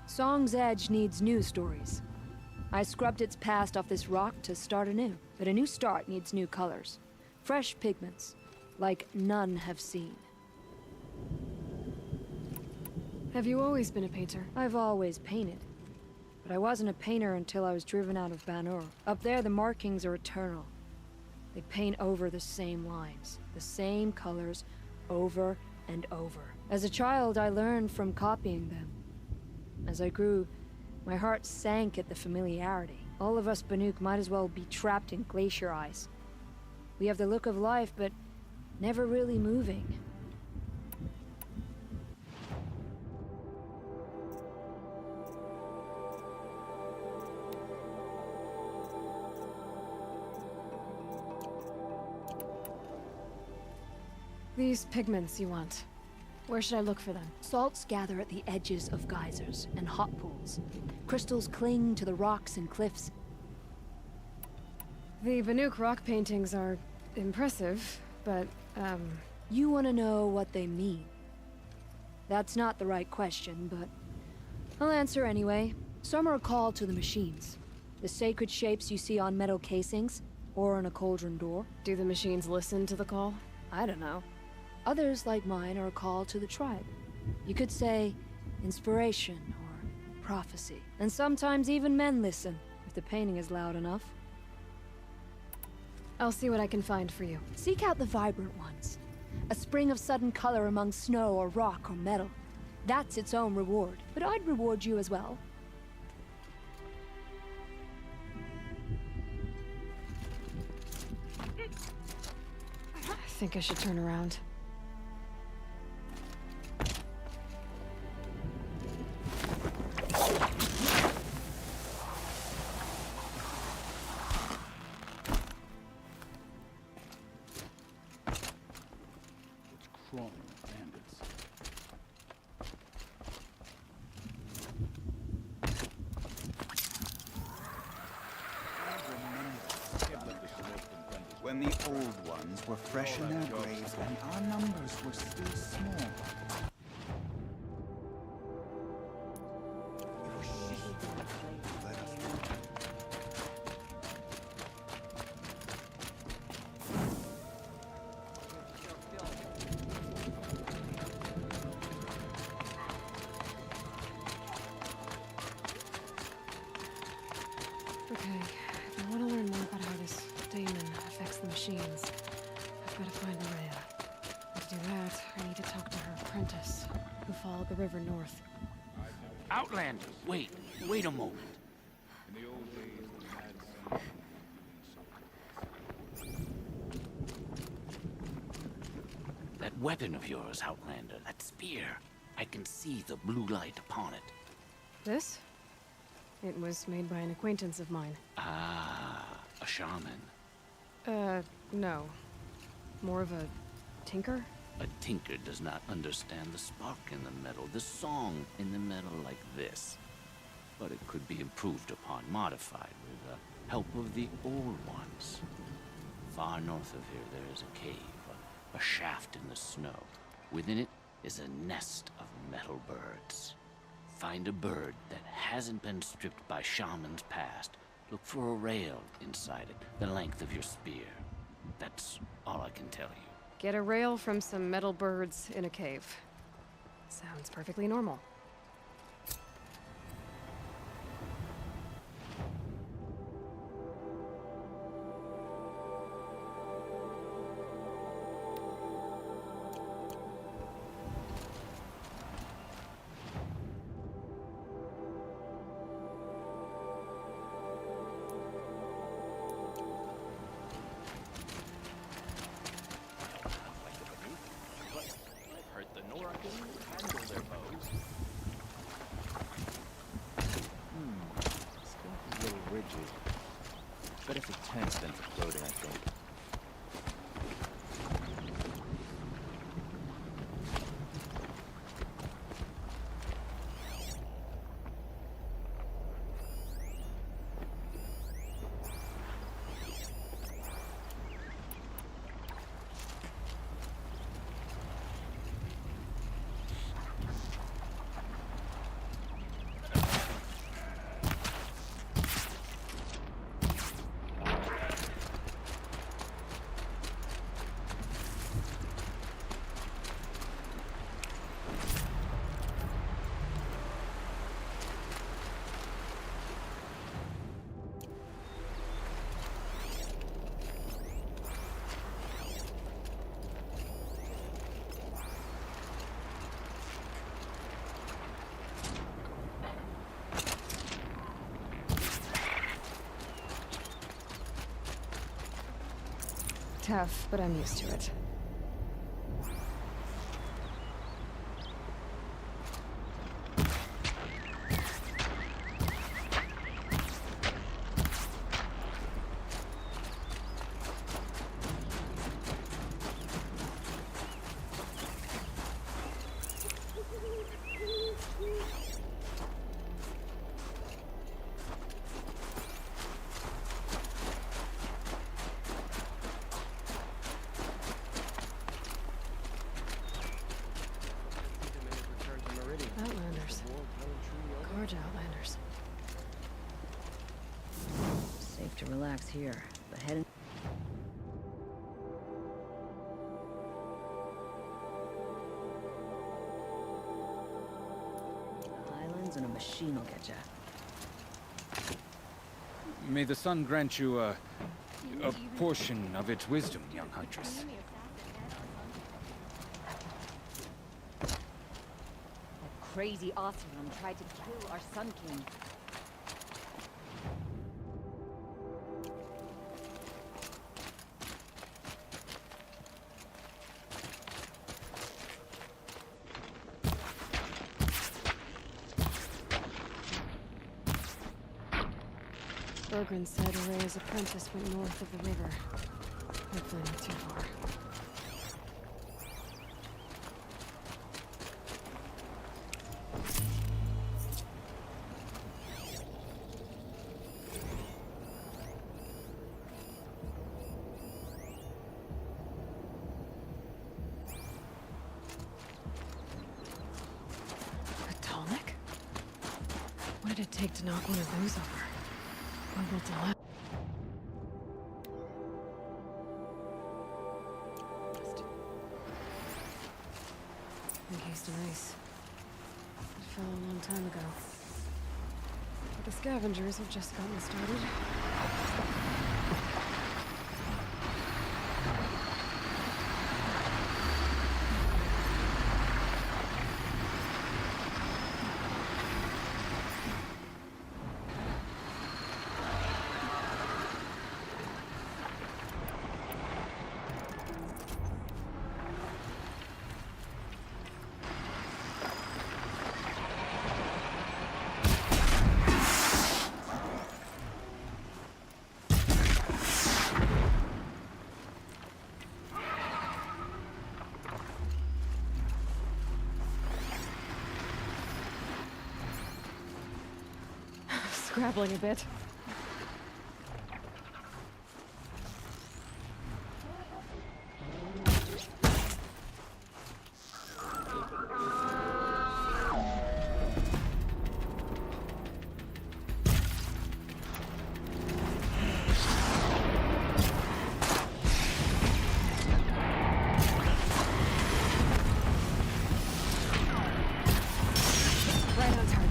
Song's edge needs new stories. I scrubbed its past off this rock to start anew. But a new start needs new colors. Fresh pigments, like none have seen. Have you always been a painter? I've always painted. But I wasn't a painter until I was driven out of Banur. Up there, the markings are eternal. They paint over the same lines, the same colors, over and over. As a child, I learned from copying them. As I grew, my heart sank at the familiarity. All of us Banuk might as well be trapped in glacier ice. We have the look of life, but never really moving. These pigments you want. Where should I look for them? Salts gather at the edges of geysers and hot pools. Crystals cling to the rocks and cliffs. The Banuk rock paintings are impressive, but, You want to know what they mean. That's not the right question, but I'll answer anyway. Some are a call to the machines. The sacred shapes you see on metal casings, or on a cauldron door. Do the machines listen to the call? I don't know. Others, like mine, are a call to the tribe. You could say inspiration or prophecy. And sometimes even men listen, if the painting is loud enough. I'll see what I can find for you. Seek out the vibrant ones. A spring of sudden color among snow or rock or metal. That's its own reward. But I'd reward you as well. I think I should turn around. When the old ones were fresh in their graves and our numbers were still small. It was she who led us through. Okay, if I want to learn more about how this daemon affects the machines, I've got to find Maria. To do that, I need to talk to her apprentice, who followed the river north. Outlander, wait a moment. In the old days, the mad That weapon of yours, Outlander, that spear. I can see the blue light upon it. This? It was made by an acquaintance of mine. Ah, a shaman. No. More of a tinker? A tinker does not understand the spark in the metal, the song in the metal like this. But it could be improved upon, modified with the help of the old ones. Far north of here there is a cave, a shaft in the snow. Within it is a nest of metal birds. Find a bird that hasn't been stripped by shamans past. Look for a rail inside it, the length of your spear. That's all I can tell you. Get a rail from some metal birds in a cave. Sounds perfectly normal. Better for tense than for floating, I think. Tough, but I'm used to it. Outlanders. Gorge Outlanders. Safe to relax here, but heading... Islands and a machine will get ya. May the sun grant you a portion of its wisdom, young huntress. Crazy Oseram tried to kill our Sun King. Bergren said Araya's apprentice went north of the river. Hopefully not too far. What did it take to knock one of those over? Or will it allow? Encased in ice. It fell a long time ago. But the scavengers have just gotten started. Scrabbling a bit. Right on target.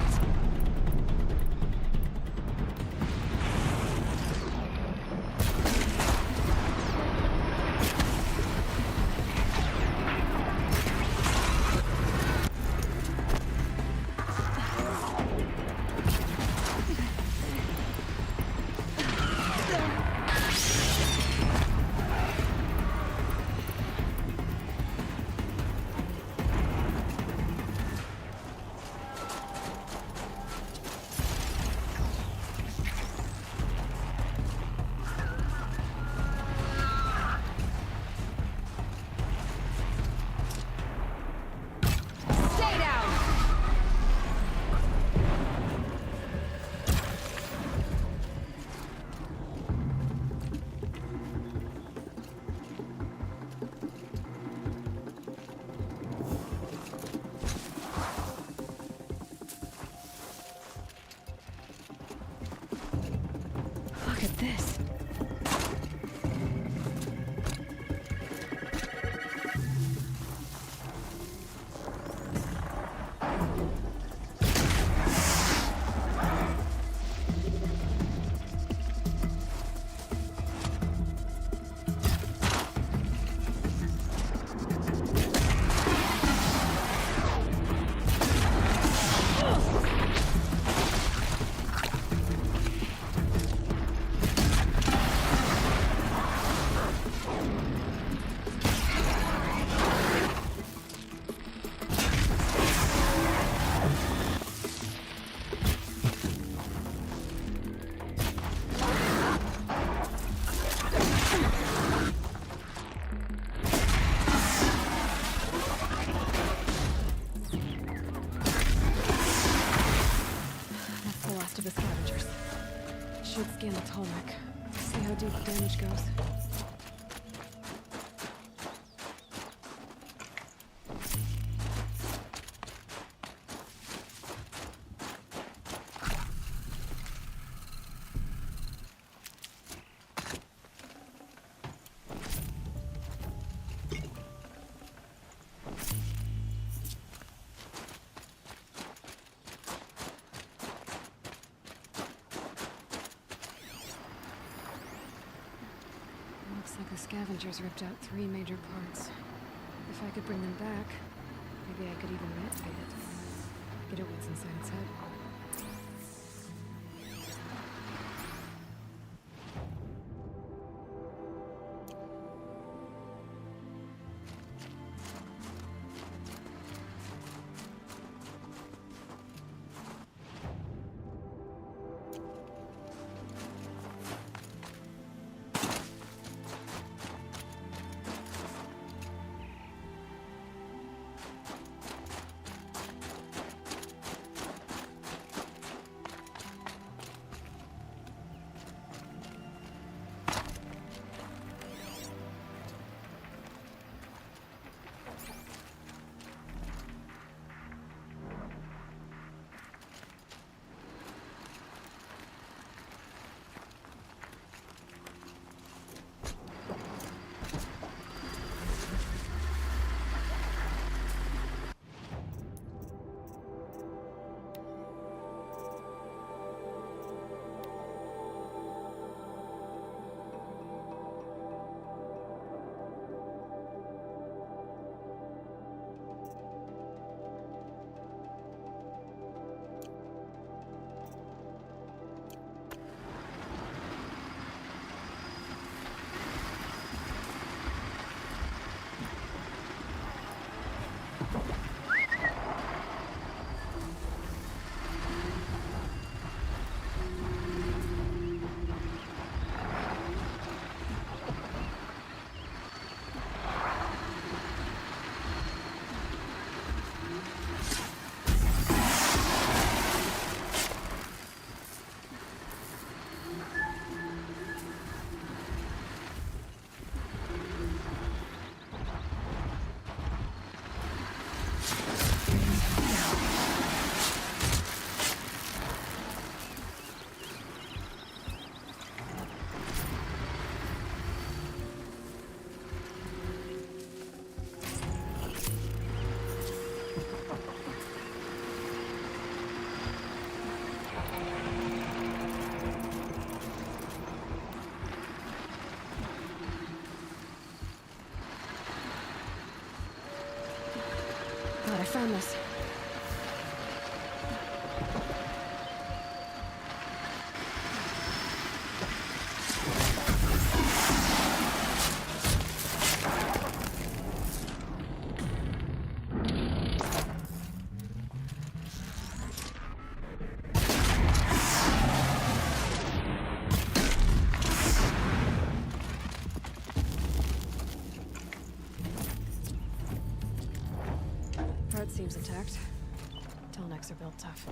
deep the damage goes. Looks like the scavengers ripped out 3 major parts. If I could bring them back, maybe I could even reactivate it. Get at what's inside its head. Glad I found this. Part seems intact. Telnecks are built tough.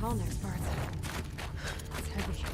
tall next part. It's heavy.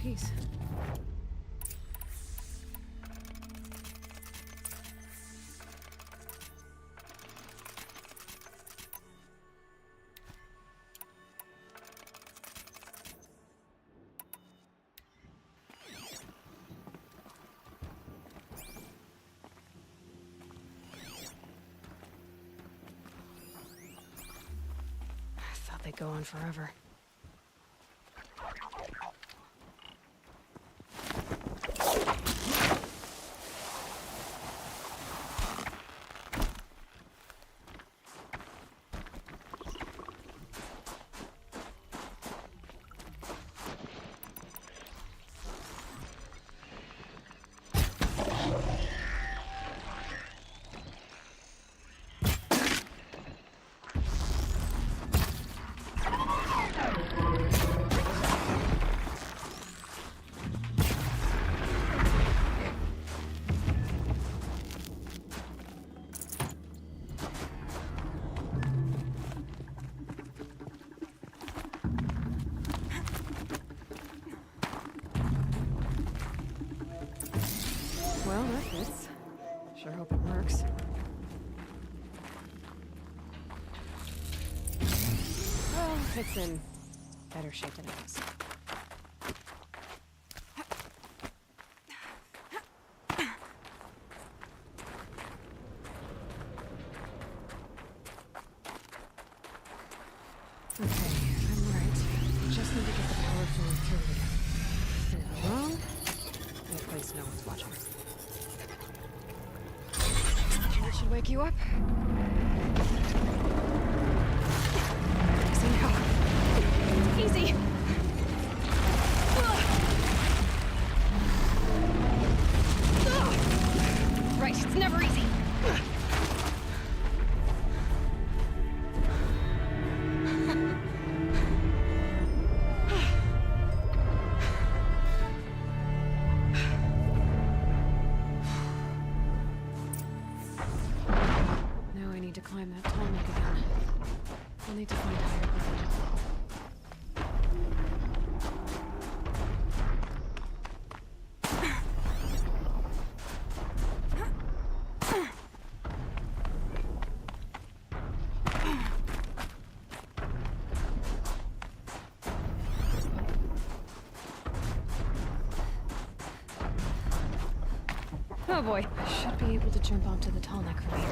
keys. I thought they'd go on forever. Well, that fits. Sure hope it works. Well, it's in better shape than it was. Okay, I'm right. Just need to get the power flowing through again. If I'm wrong, that place no one's watching. That should wake you up. Easy now. Easy. Right, it's never easy. Now I need to climb that tall neck again. I'll need to find higher ground. Oh boy, I should be able to jump onto the tall neck from here.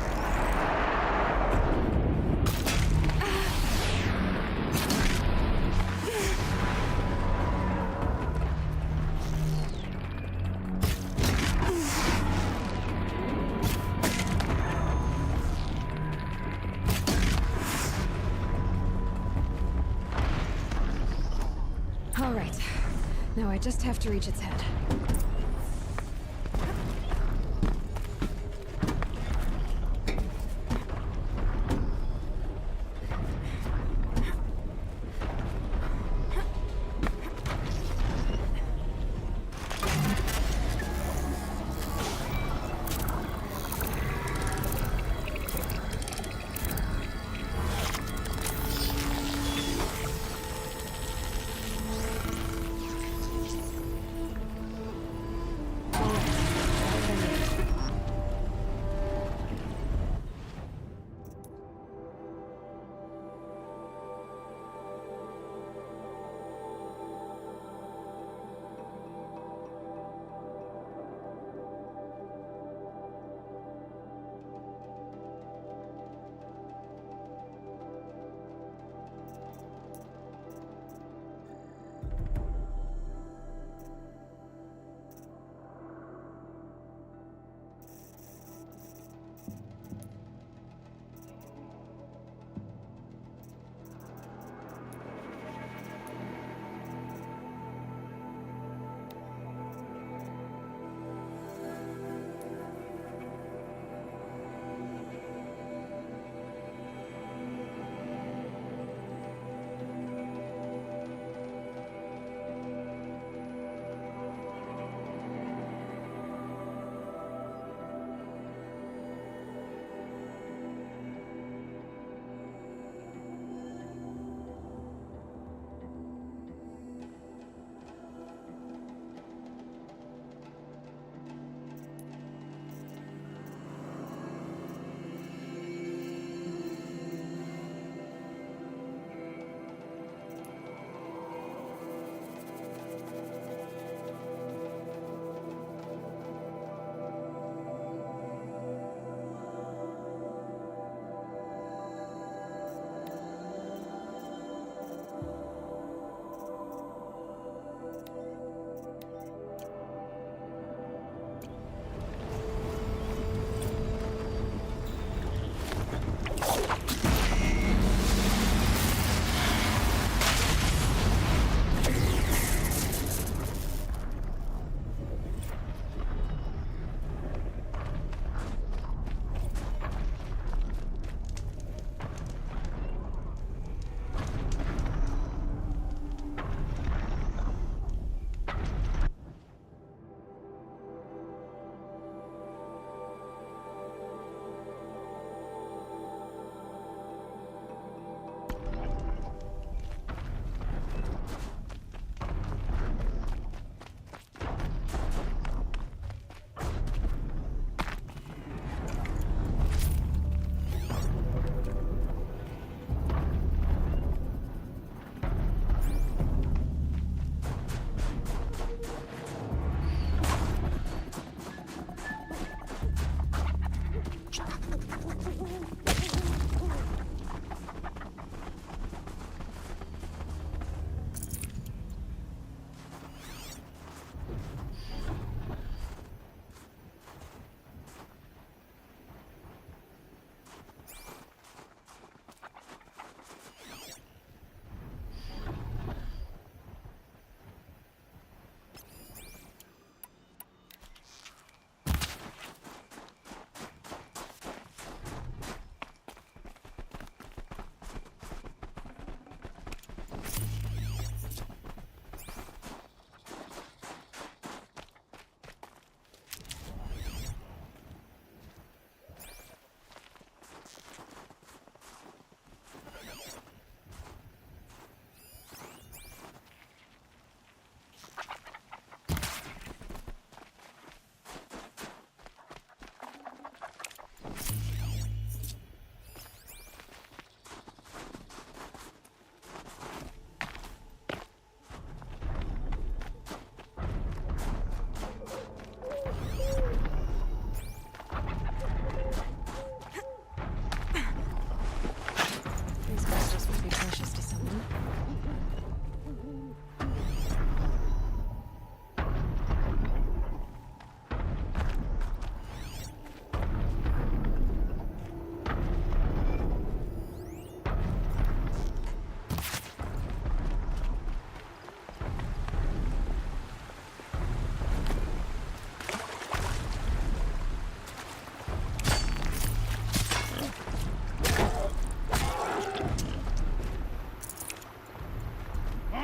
All right, now I just have to reach its head.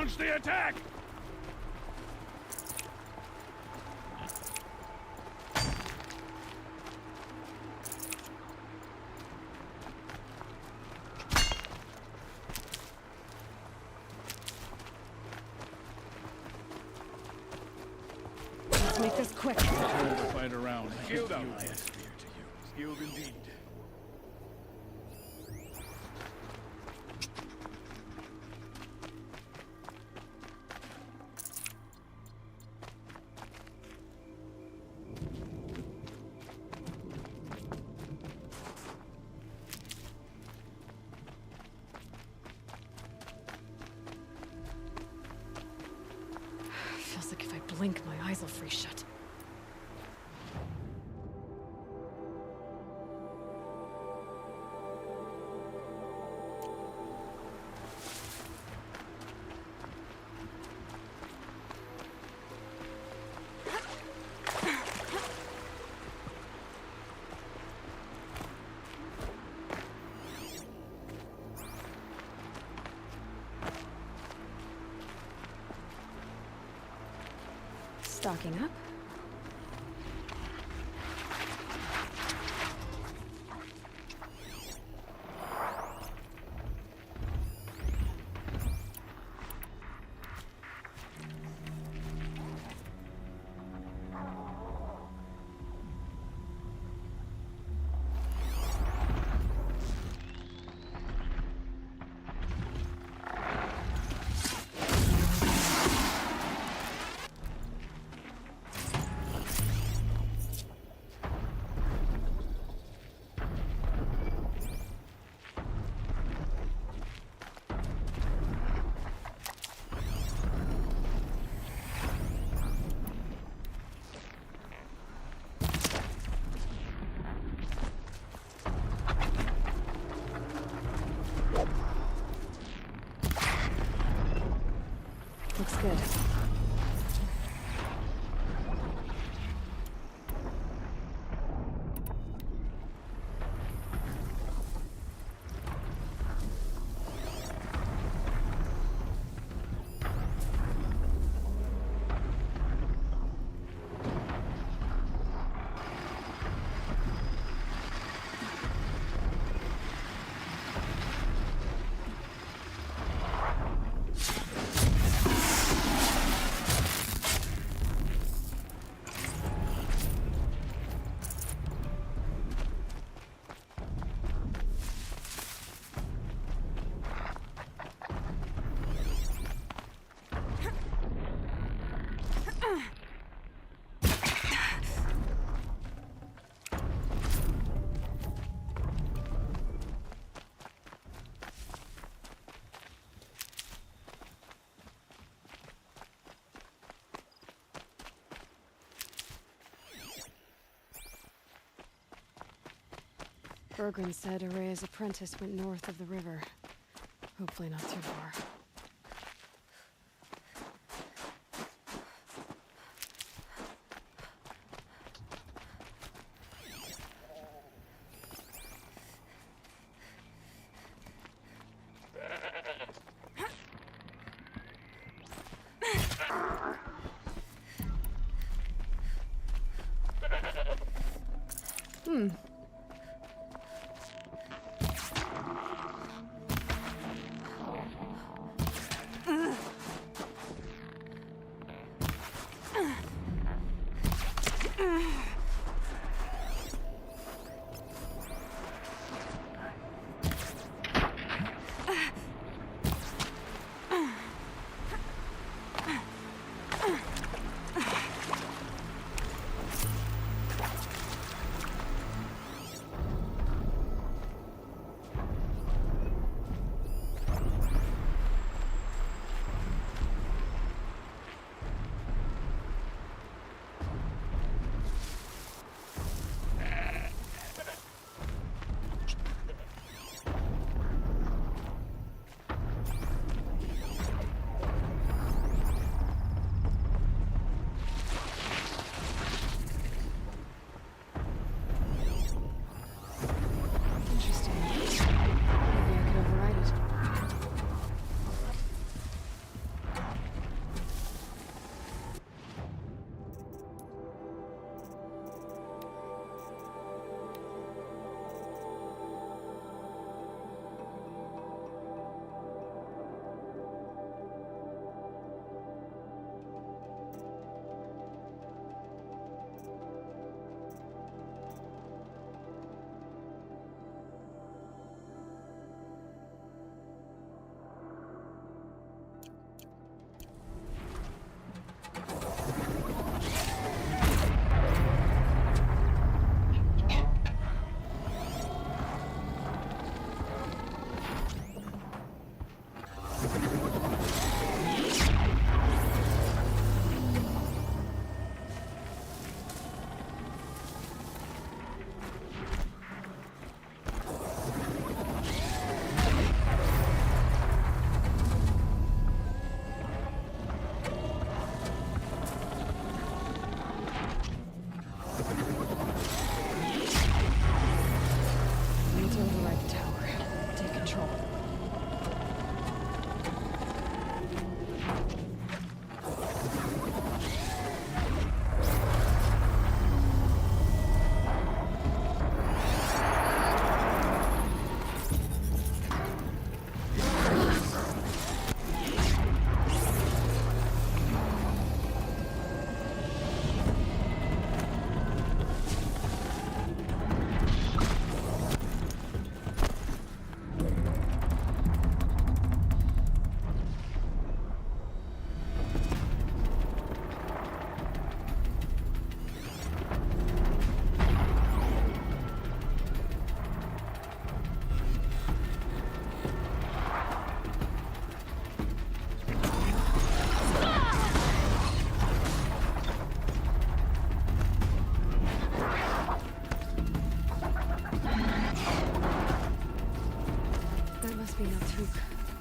Launch the attack! Let's make this quick. Turn the fight around. Skilled out. Skilled indeed. Feels like if I blink, my eyes will freeze shut. Stocking up. Looks good. R.In said Araya's apprentice went north of the river. Hopefully not too far.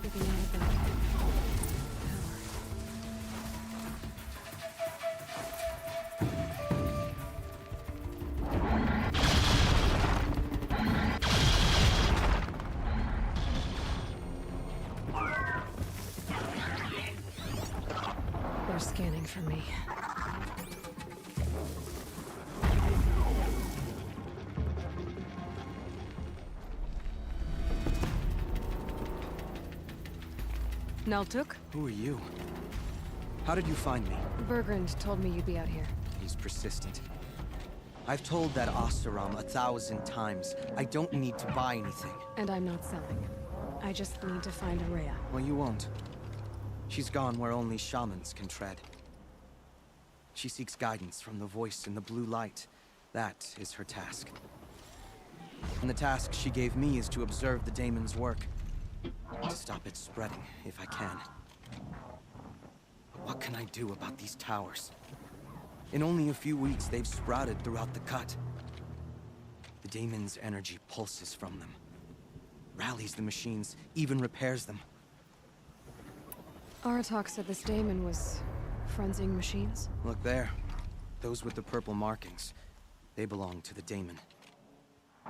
Looking out at that tower. They're scanning for me. Naltuk? Who are you? How did you find me? Bergrand told me you'd be out here. He's persistent. I've told that Oseram 1,000 times. I don't need to buy anything. And I'm not selling. I just need to find Araya. Well, you won't. She's gone where only shamans can tread. She seeks guidance from the voice in the blue light. That is her task. And the task she gave me is to observe the daemon's work. To stop it spreading, if I can. But what can I do about these towers? In only a few weeks, they've sprouted throughout the cut. The daemon's energy pulses from them. Rallies the machines, even repairs them. Aratak said this daemon was frenzying machines. Look there. Those with the purple markings. They belong to the daemon.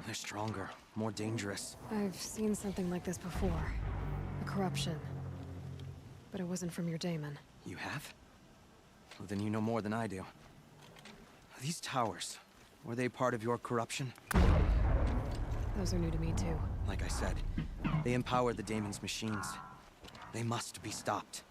They're stronger, more dangerous. I've seen something like this before. A corruption. But it wasn't from your daemon. You have? Well, then you know more than I do. These towers, were they part of your corruption? Those are new to me, too. Like I said, they empower the daemon's machines. They must be stopped.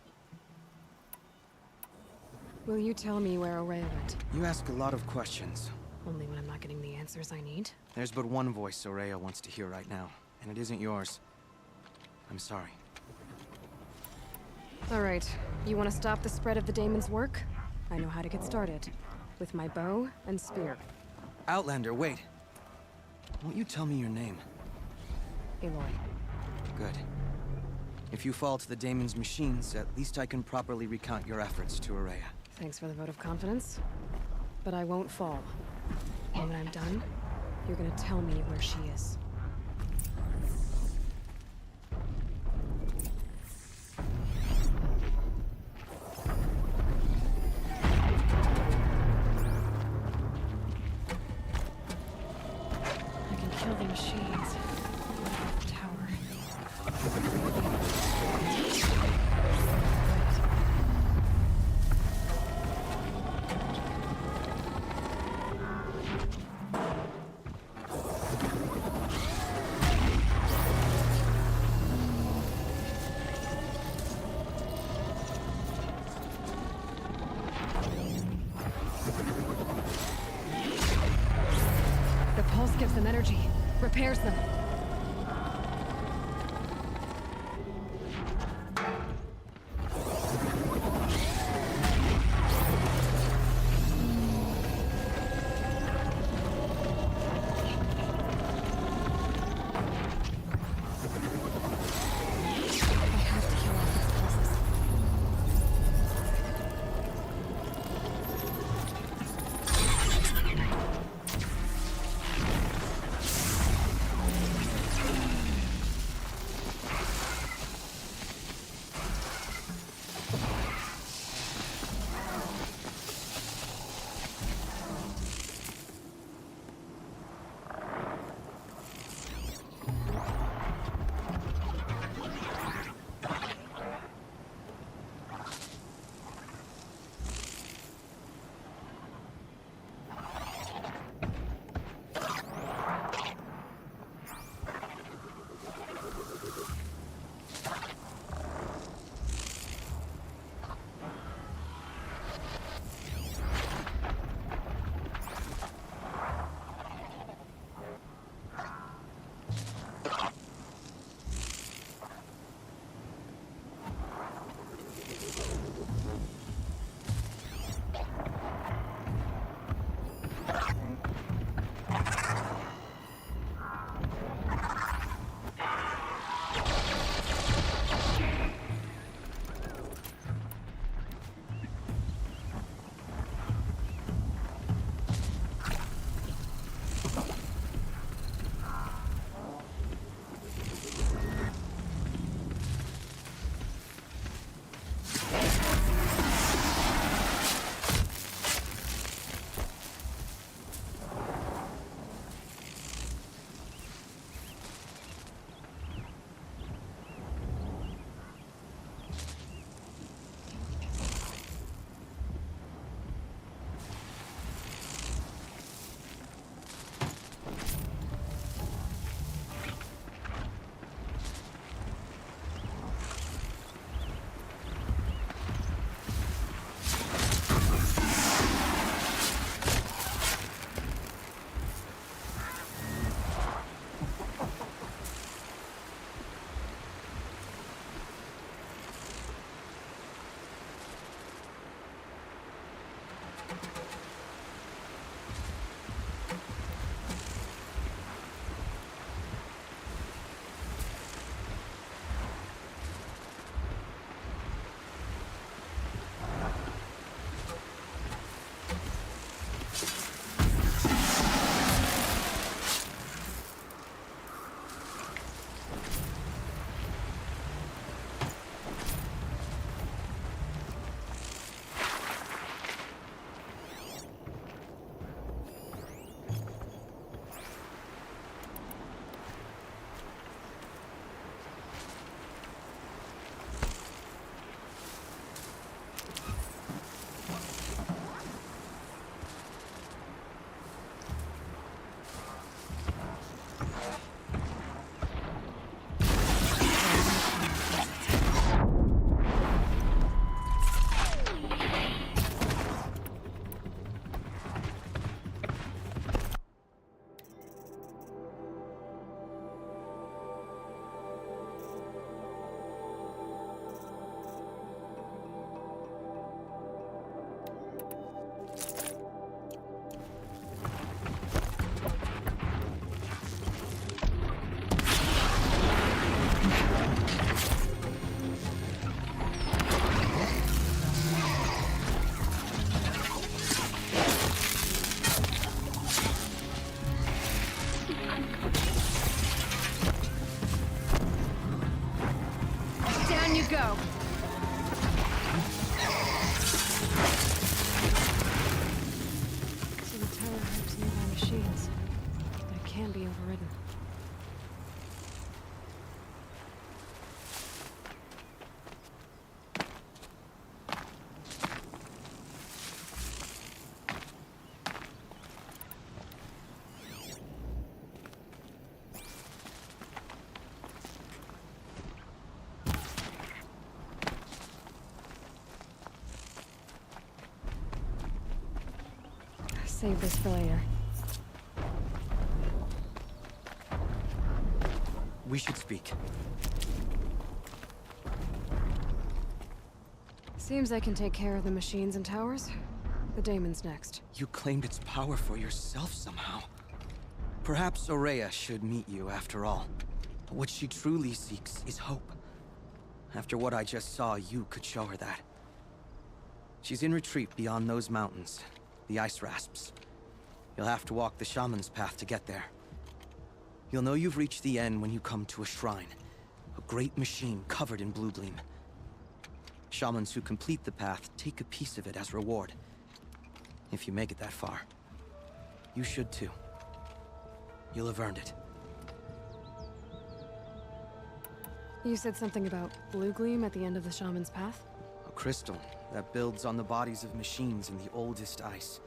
Will you tell me where Araya went? You ask a lot of questions. Only when I'm not getting the answers I need. There's but one voice Araya wants to hear right now, and it isn't yours. I'm sorry. All right. You want to stop the spread of the daemon's work? I know how to get started. With my bow and spear. Outlander, wait. Won't you tell me your name? Aloy. Good. If you fall to the daemon's machines, at least I can properly recount your efforts to Araya. Thanks for the vote of confidence. But I won't fall. And when I'm done, you're gonna tell me where she is. I can kill the machines. The tower. The pulse gives them energy, repairs them. you go. So the tower hypes nearby machines, but it can be overridden. Save this for later. We should speak. Seems I can take care of the machines and towers. The daemon's next. You claimed its power for yourself somehow. Perhaps Aurea should meet you after all. What she truly seeks is hope. After what I just saw, you could show her that. She's in retreat beyond those mountains. The ice rasps. You'll have to walk the shaman's path to get there. You'll know you've reached the end when you come to a shrine. A great machine covered in blue gleam. Shamans who complete the path take a piece of it as reward. If you make it that far. You should too. You'll have earned it. You said something about blue gleam at the end of the shaman's path? A crystal that builds on the bodies of machines in the oldest ice.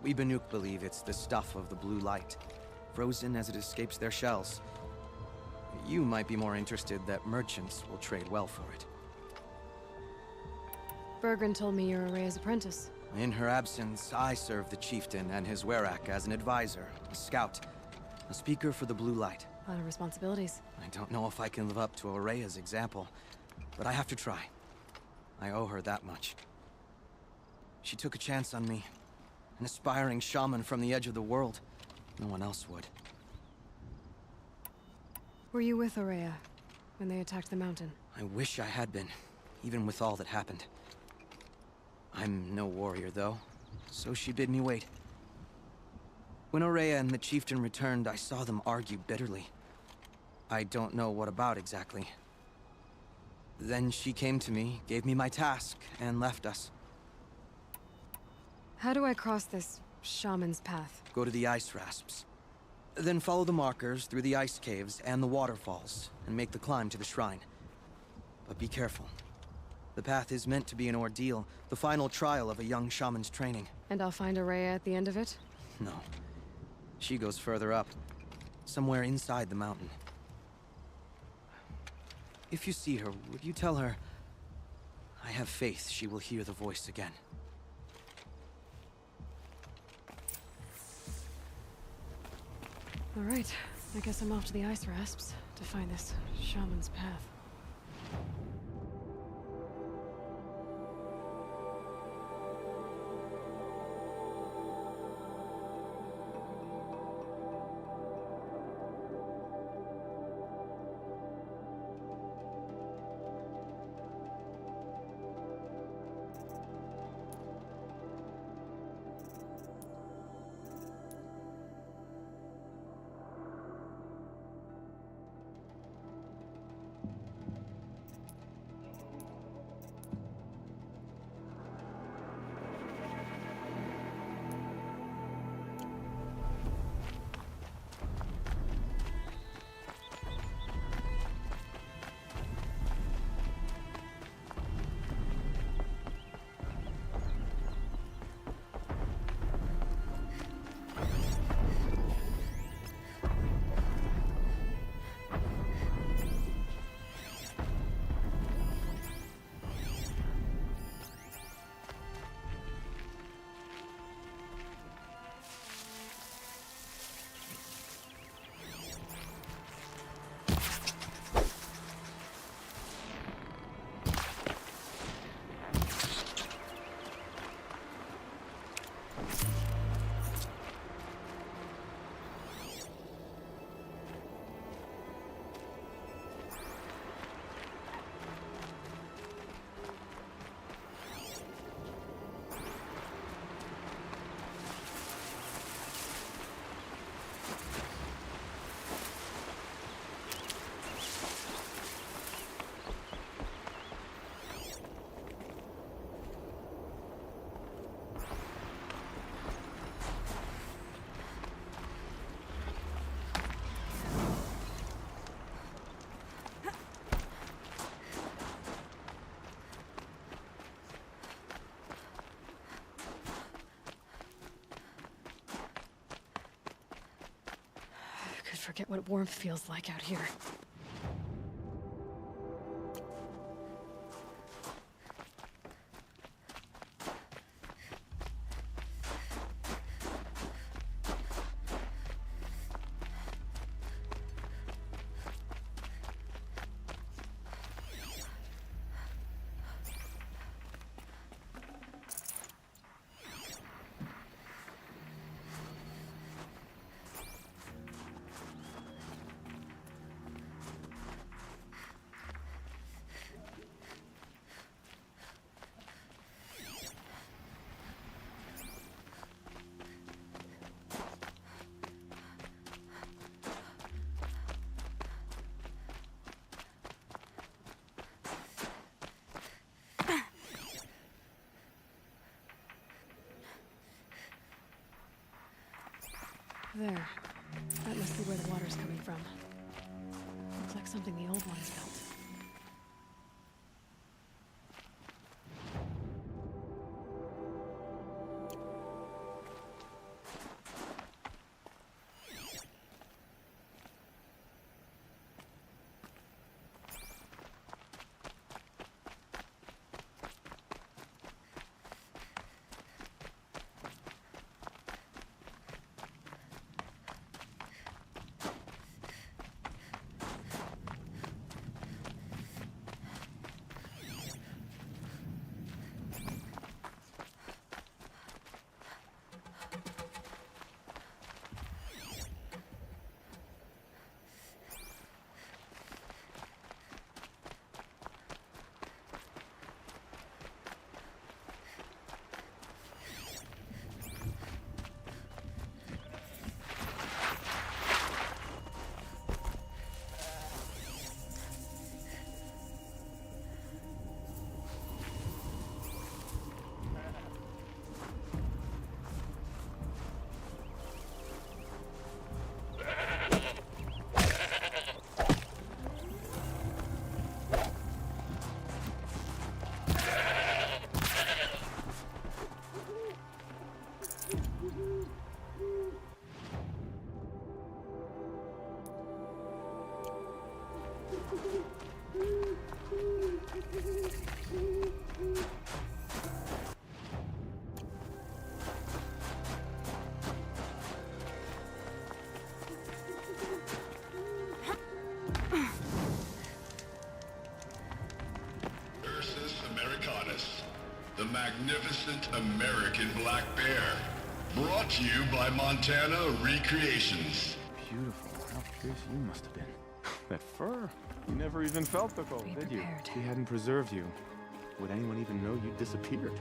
We Banuk believe it's the stuff of the blue light, frozen as it escapes their shells. You might be more interested that merchants will trade well for it. Bergren told me you're Aurea's apprentice. In her absence, I serve the chieftain and his werak as an advisor, a scout, a speaker for the blue light. A lot of responsibilities. I don't know if I can live up to Aurea's example, but I have to try. I owe her that much. She took a chance on me. An aspiring shaman from the edge of the world. No one else would. Were you with Aurea when they attacked the mountain? I wish I had been, even with all that happened. I'm no warrior, though, so she bid me wait. When Aurea and the chieftain returned, I saw them argue bitterly. I don't know what about exactly. Then she came to me, gave me my task, and left us. How do I cross this shaman's path? Go to the ice rasps. Then follow the markers through the ice caves and the waterfalls, and make the climb to the shrine. But be careful. The path is meant to be an ordeal, the final trial of a young shaman's training. And I'll find Aurea at the end of it? No. She goes further up, somewhere inside the mountain. If you see her, would you tell her... I have faith she will hear the voice again. All right, I guess I'm off to the ice rasps to find this shaman's path. forget what warmth feels like out here. There. That must be where the water's coming from. Looks like something the old ones built. The magnificent American black bear. Brought to you by Montana Recreations. Beautiful. How fierce you must have been. That fur. You never even felt the cold, did you? If he hadn't preserved you, would anyone even know you disappeared?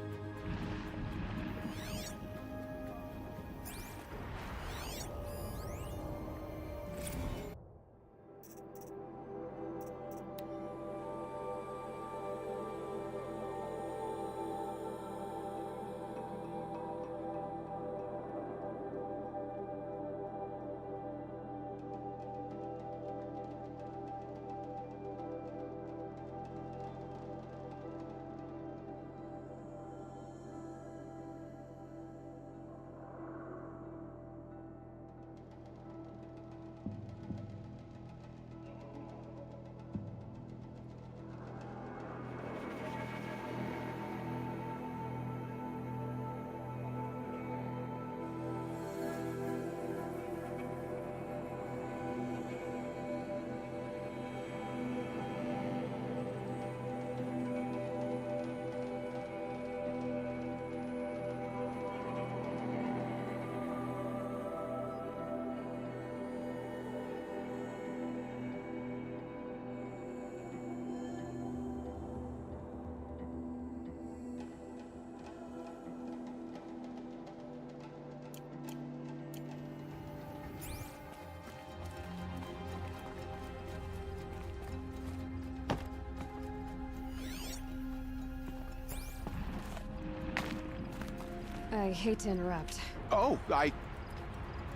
I hate to interrupt. Oh,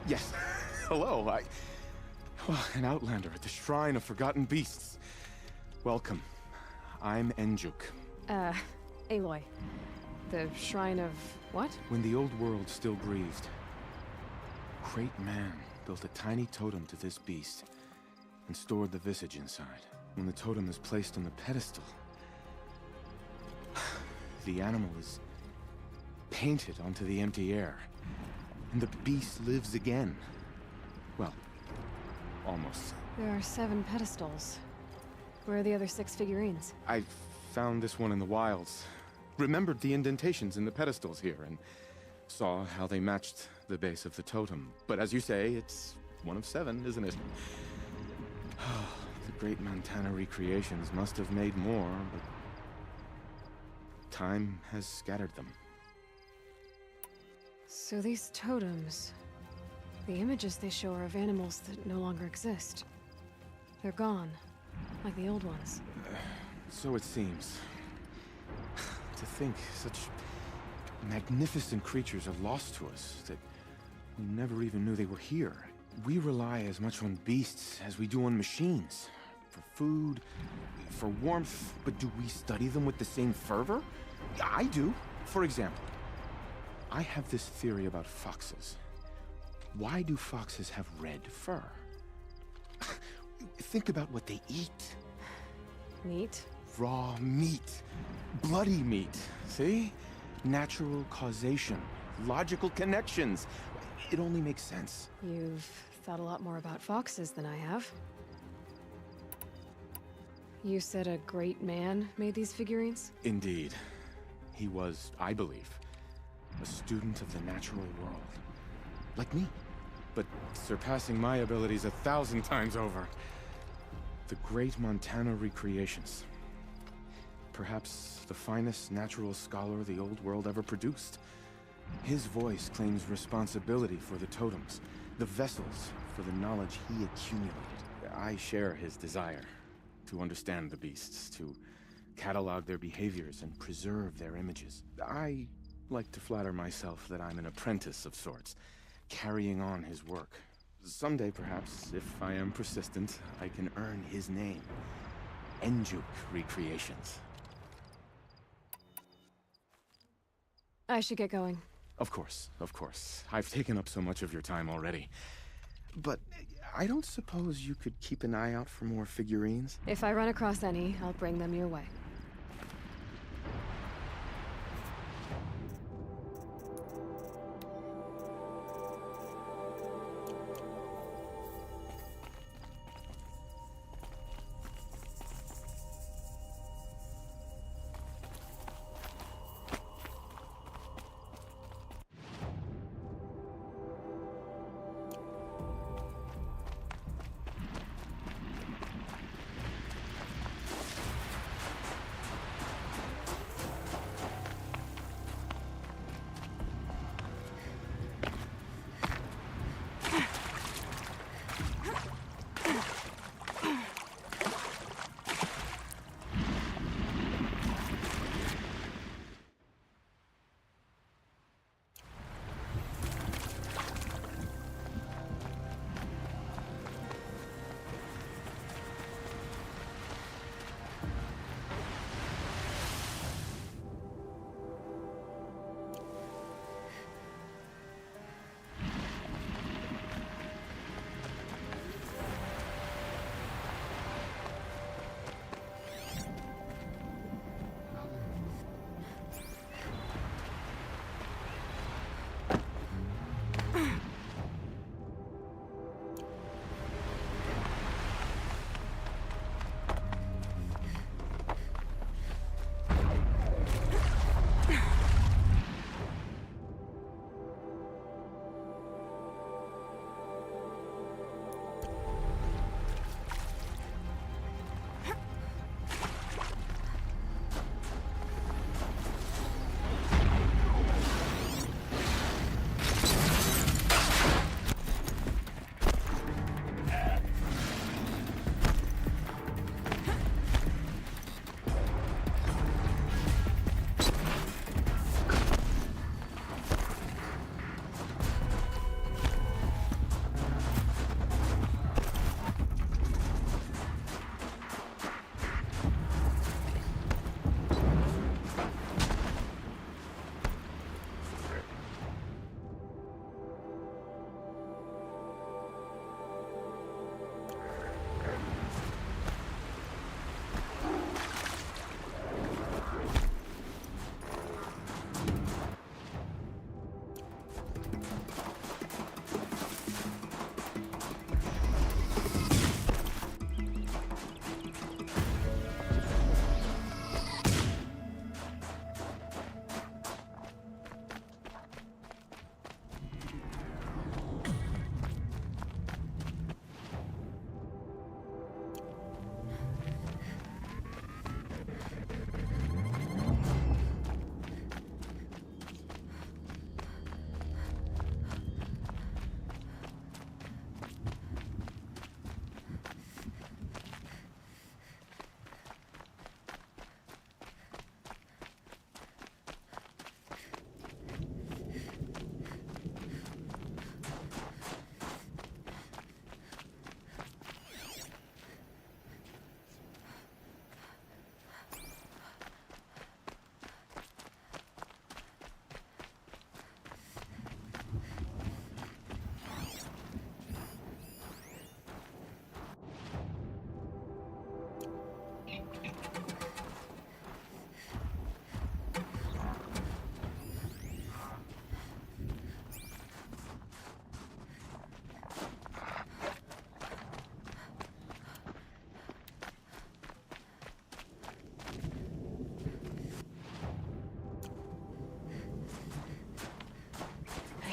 yes. Hello, an outlander at the Shrine of Forgotten Beasts. Welcome. I'm Enjuk. Aloy. The Shrine of what? When the old world still breathed, great man built a tiny totem to this beast and stored the visage inside. When the totem is placed on the pedestal, the animal is painted onto the empty air, and the beast lives again. Well, almost. There are 7 pedestals. Where are the other 6 figurines? I found this one in the wilds. Remembered the indentations in the pedestals here, and saw how they matched the base of the totem. But as you say, it's one of 7, isn't it? The great Montana recreations must have made more, but time has scattered them. So these totems... the images they show are of animals that no longer exist. They're gone, like the old ones. So it seems. To think such magnificent creatures are lost to us, that we never even knew they were here. We rely as much on beasts as we do on machines. For food, for warmth, but do we study them with the same fervor? I do. For example, I have this theory about foxes. Why do foxes have red fur? Think about what they eat. Meat? Raw meat. Bloody meat. See? Natural causation. Logical connections. It only makes sense. You've thought a lot more about foxes than I have. You said a great man made these figurines? Indeed. He was, I believe, a student of the natural world. Like me. But surpassing my abilities 1,000 times over. The great Montana recreations. Perhaps the finest natural scholar the old world ever produced. His voice claims responsibility for the totems, the vessels for the knowledge he accumulated. I share his desire to understand the beasts, to catalog their behaviors and preserve their images. I like to flatter myself that I'm an apprentice of sorts, carrying on his work. Someday, perhaps, if I am persistent, I can earn his name. Enjuk Recreations. I should get going. Of course, of course. I've taken up so much of your time already. But I don't suppose you could keep an eye out for more figurines? If I run across any, I'll bring them your way.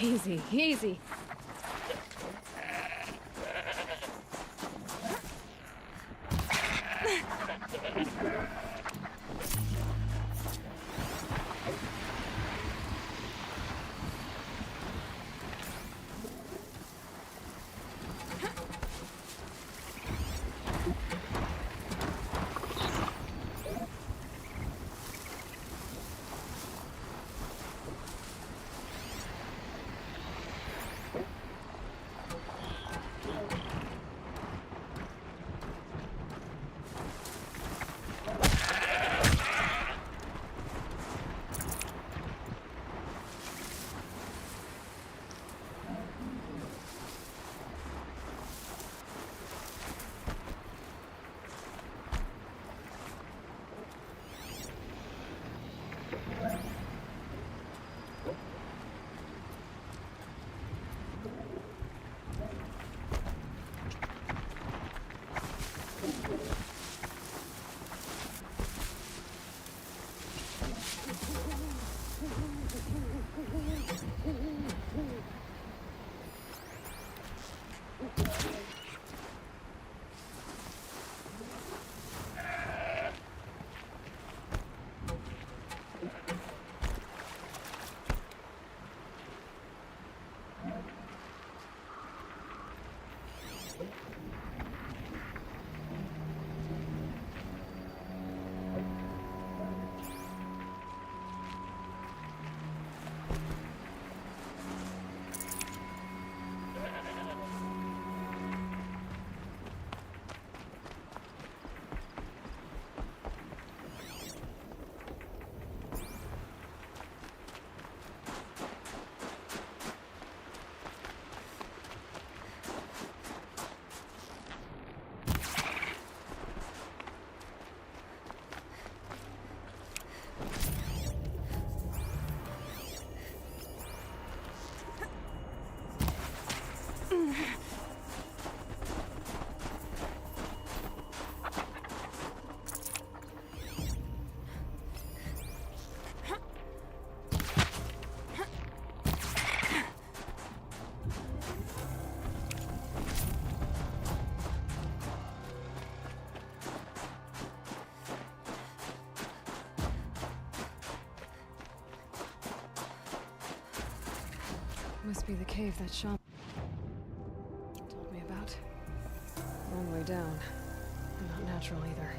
Easy, easy. Must be the cave that shaman told me about. Long way down. Not natural either.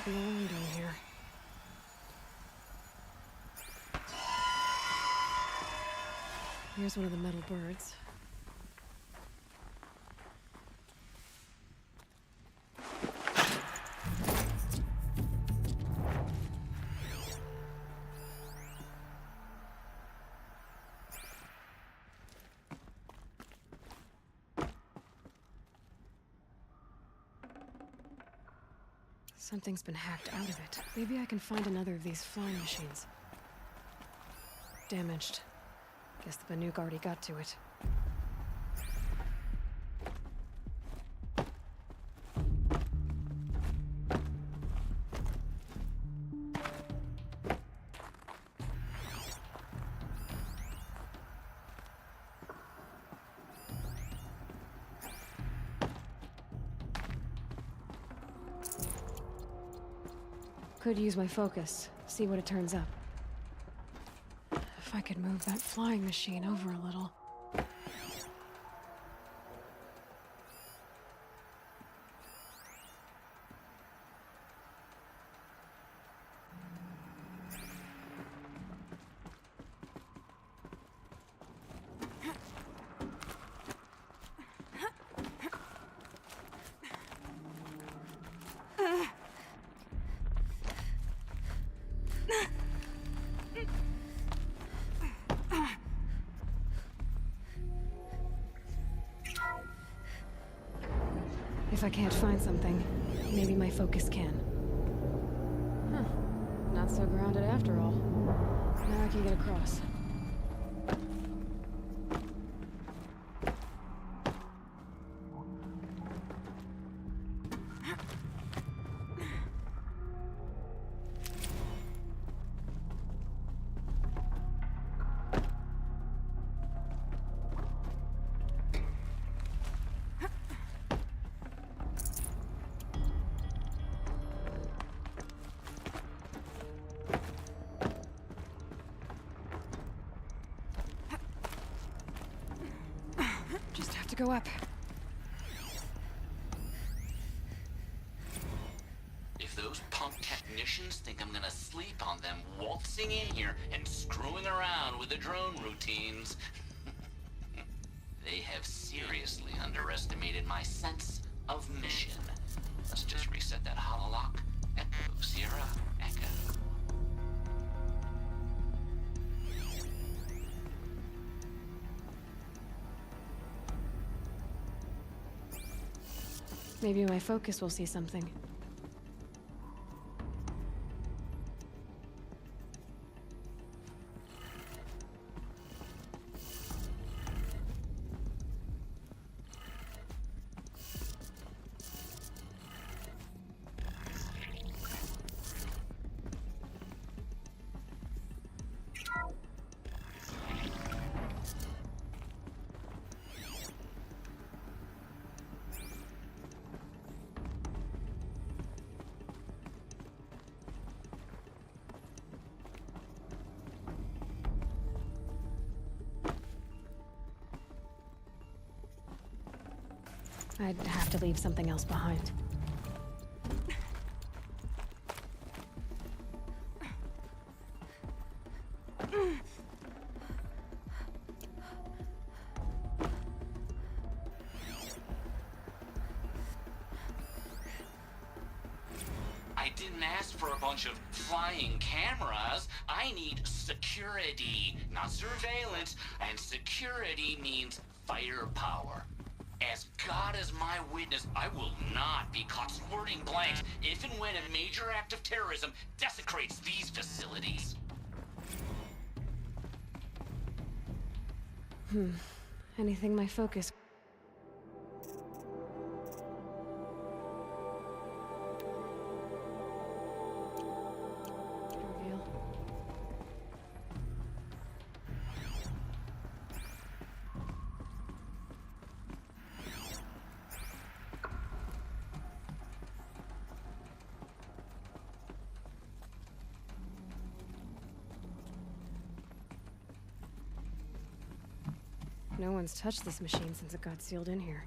Be alone down here. Here's one of the metal birds. Something's been hacked out of it. Maybe I can find another of these flying machines. Damaged. Guess the Banuk already got to it. Could use my focus. See what it turns up. If I could move that flying machine over a little. If I can't find something, maybe my focus can. Huh. Not so grounded after all. Now I can get across. Just have to go up. If those punk technicians think I'm gonna sleep on them waltzing in here and screwing around with the drone routines, they have seriously underestimated my sense of mission. Let's just reset that hololock. Echo, Sierra, Echo. Maybe my focus will see something. I'd have to leave something else behind. I didn't ask for a bunch of flying cameras. I need security, not surveillance. And security means firepower. As God is my witness, I will not be caught squirting blanks if and when a major act of terrorism desecrates these facilities. Anything my focus... reveal. No one's touched this machine since it got sealed in here.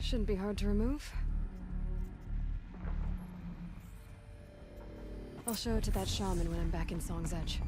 Shouldn't be hard to remove. I'll show it to that shaman when I'm back in Song's Edge.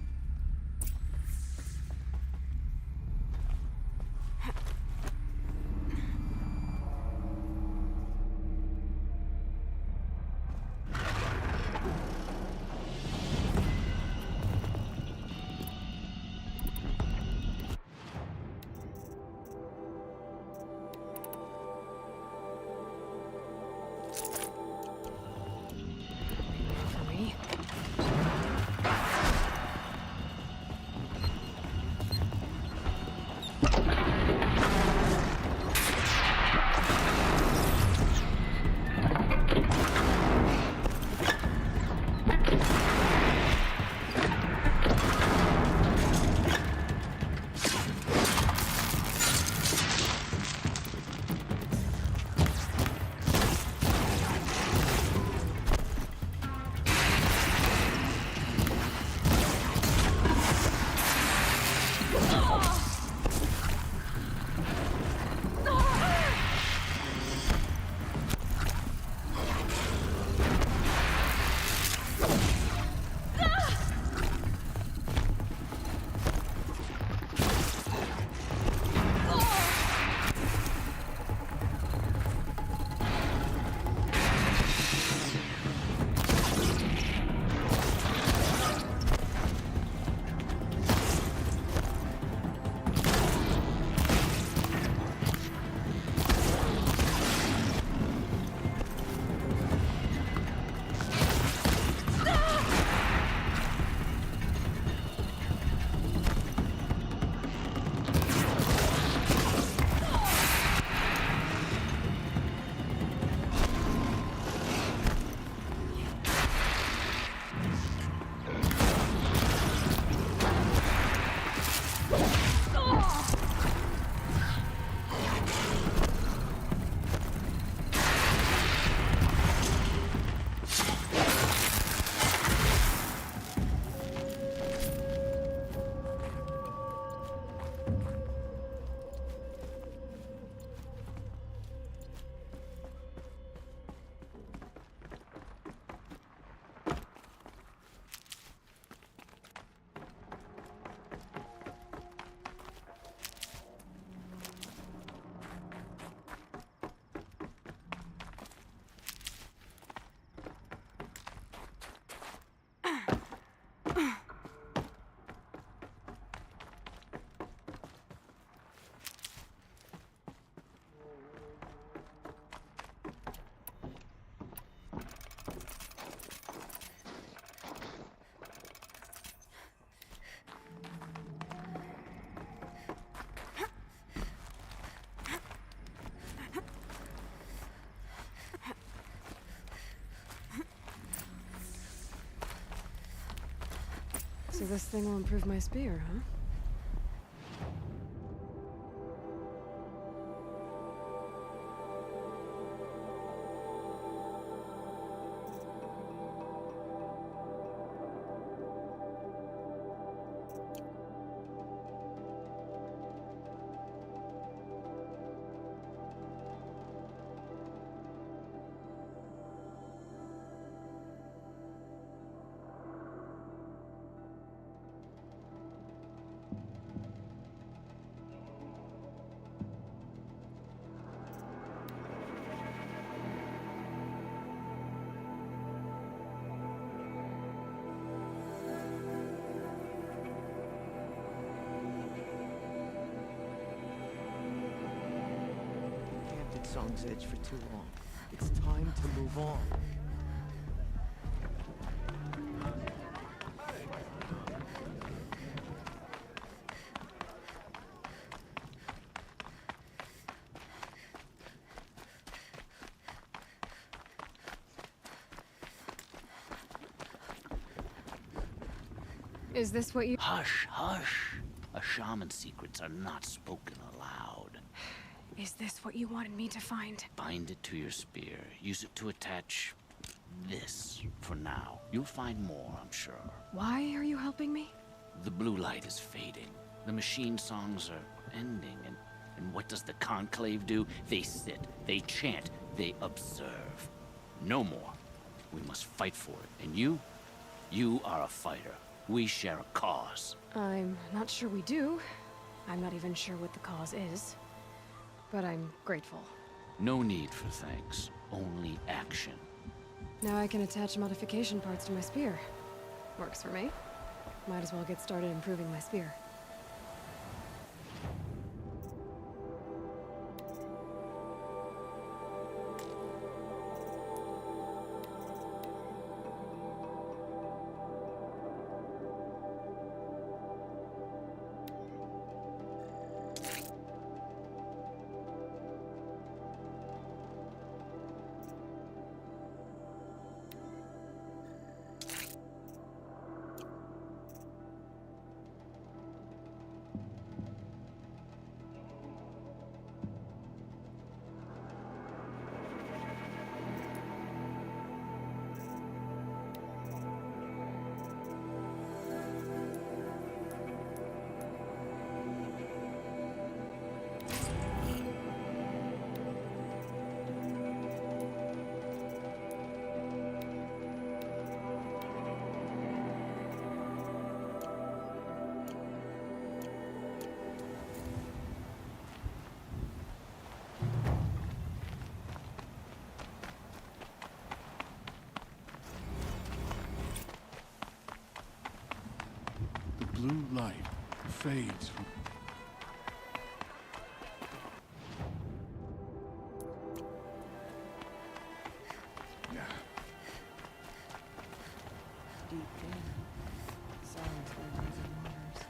So this thing will improve my spear, huh? Song's Edge for too long. It's time to move on. Is this what you— Hush, hush. A shaman's secrets are not spoken aloud. Is this what you wanted me to find? Bind it to your spear. Use it to attach this for now. You'll find more, I'm sure. Why are you helping me? The blue light is fading. The machine songs are ending, and And what does the Conclave do? They sit, they chant, they observe. No more. We must fight for it. And you are a fighter. We share a cause. I'm not sure we do. I'm not even sure what the cause is. But I'm grateful. No need for thanks, only action. Now I can attach modification parts to my spear. Works for me. Might as well get started improving my spear. Blue light fades from... Yeah. Deep in, silence by rising waters.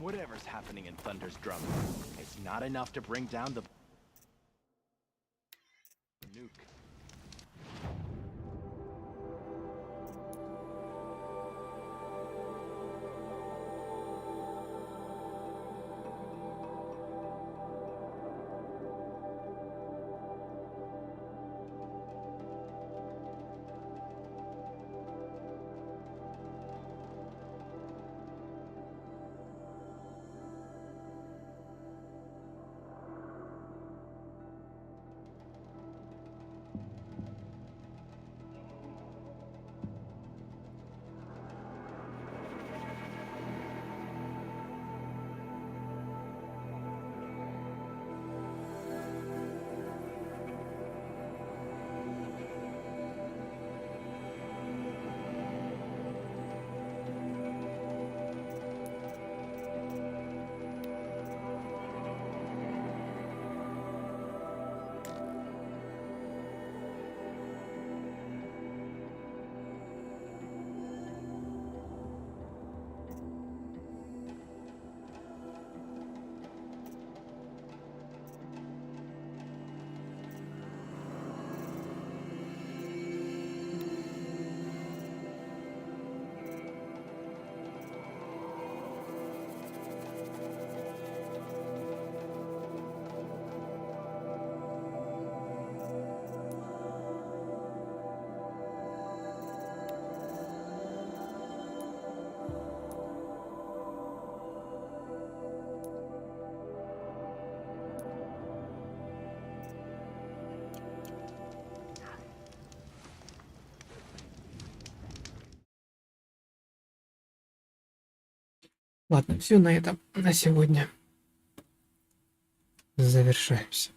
Whatever's happening in Thunder's drum, it's not enough to bring down the nuke. Ладно, все на этом на сегодня завершаемся.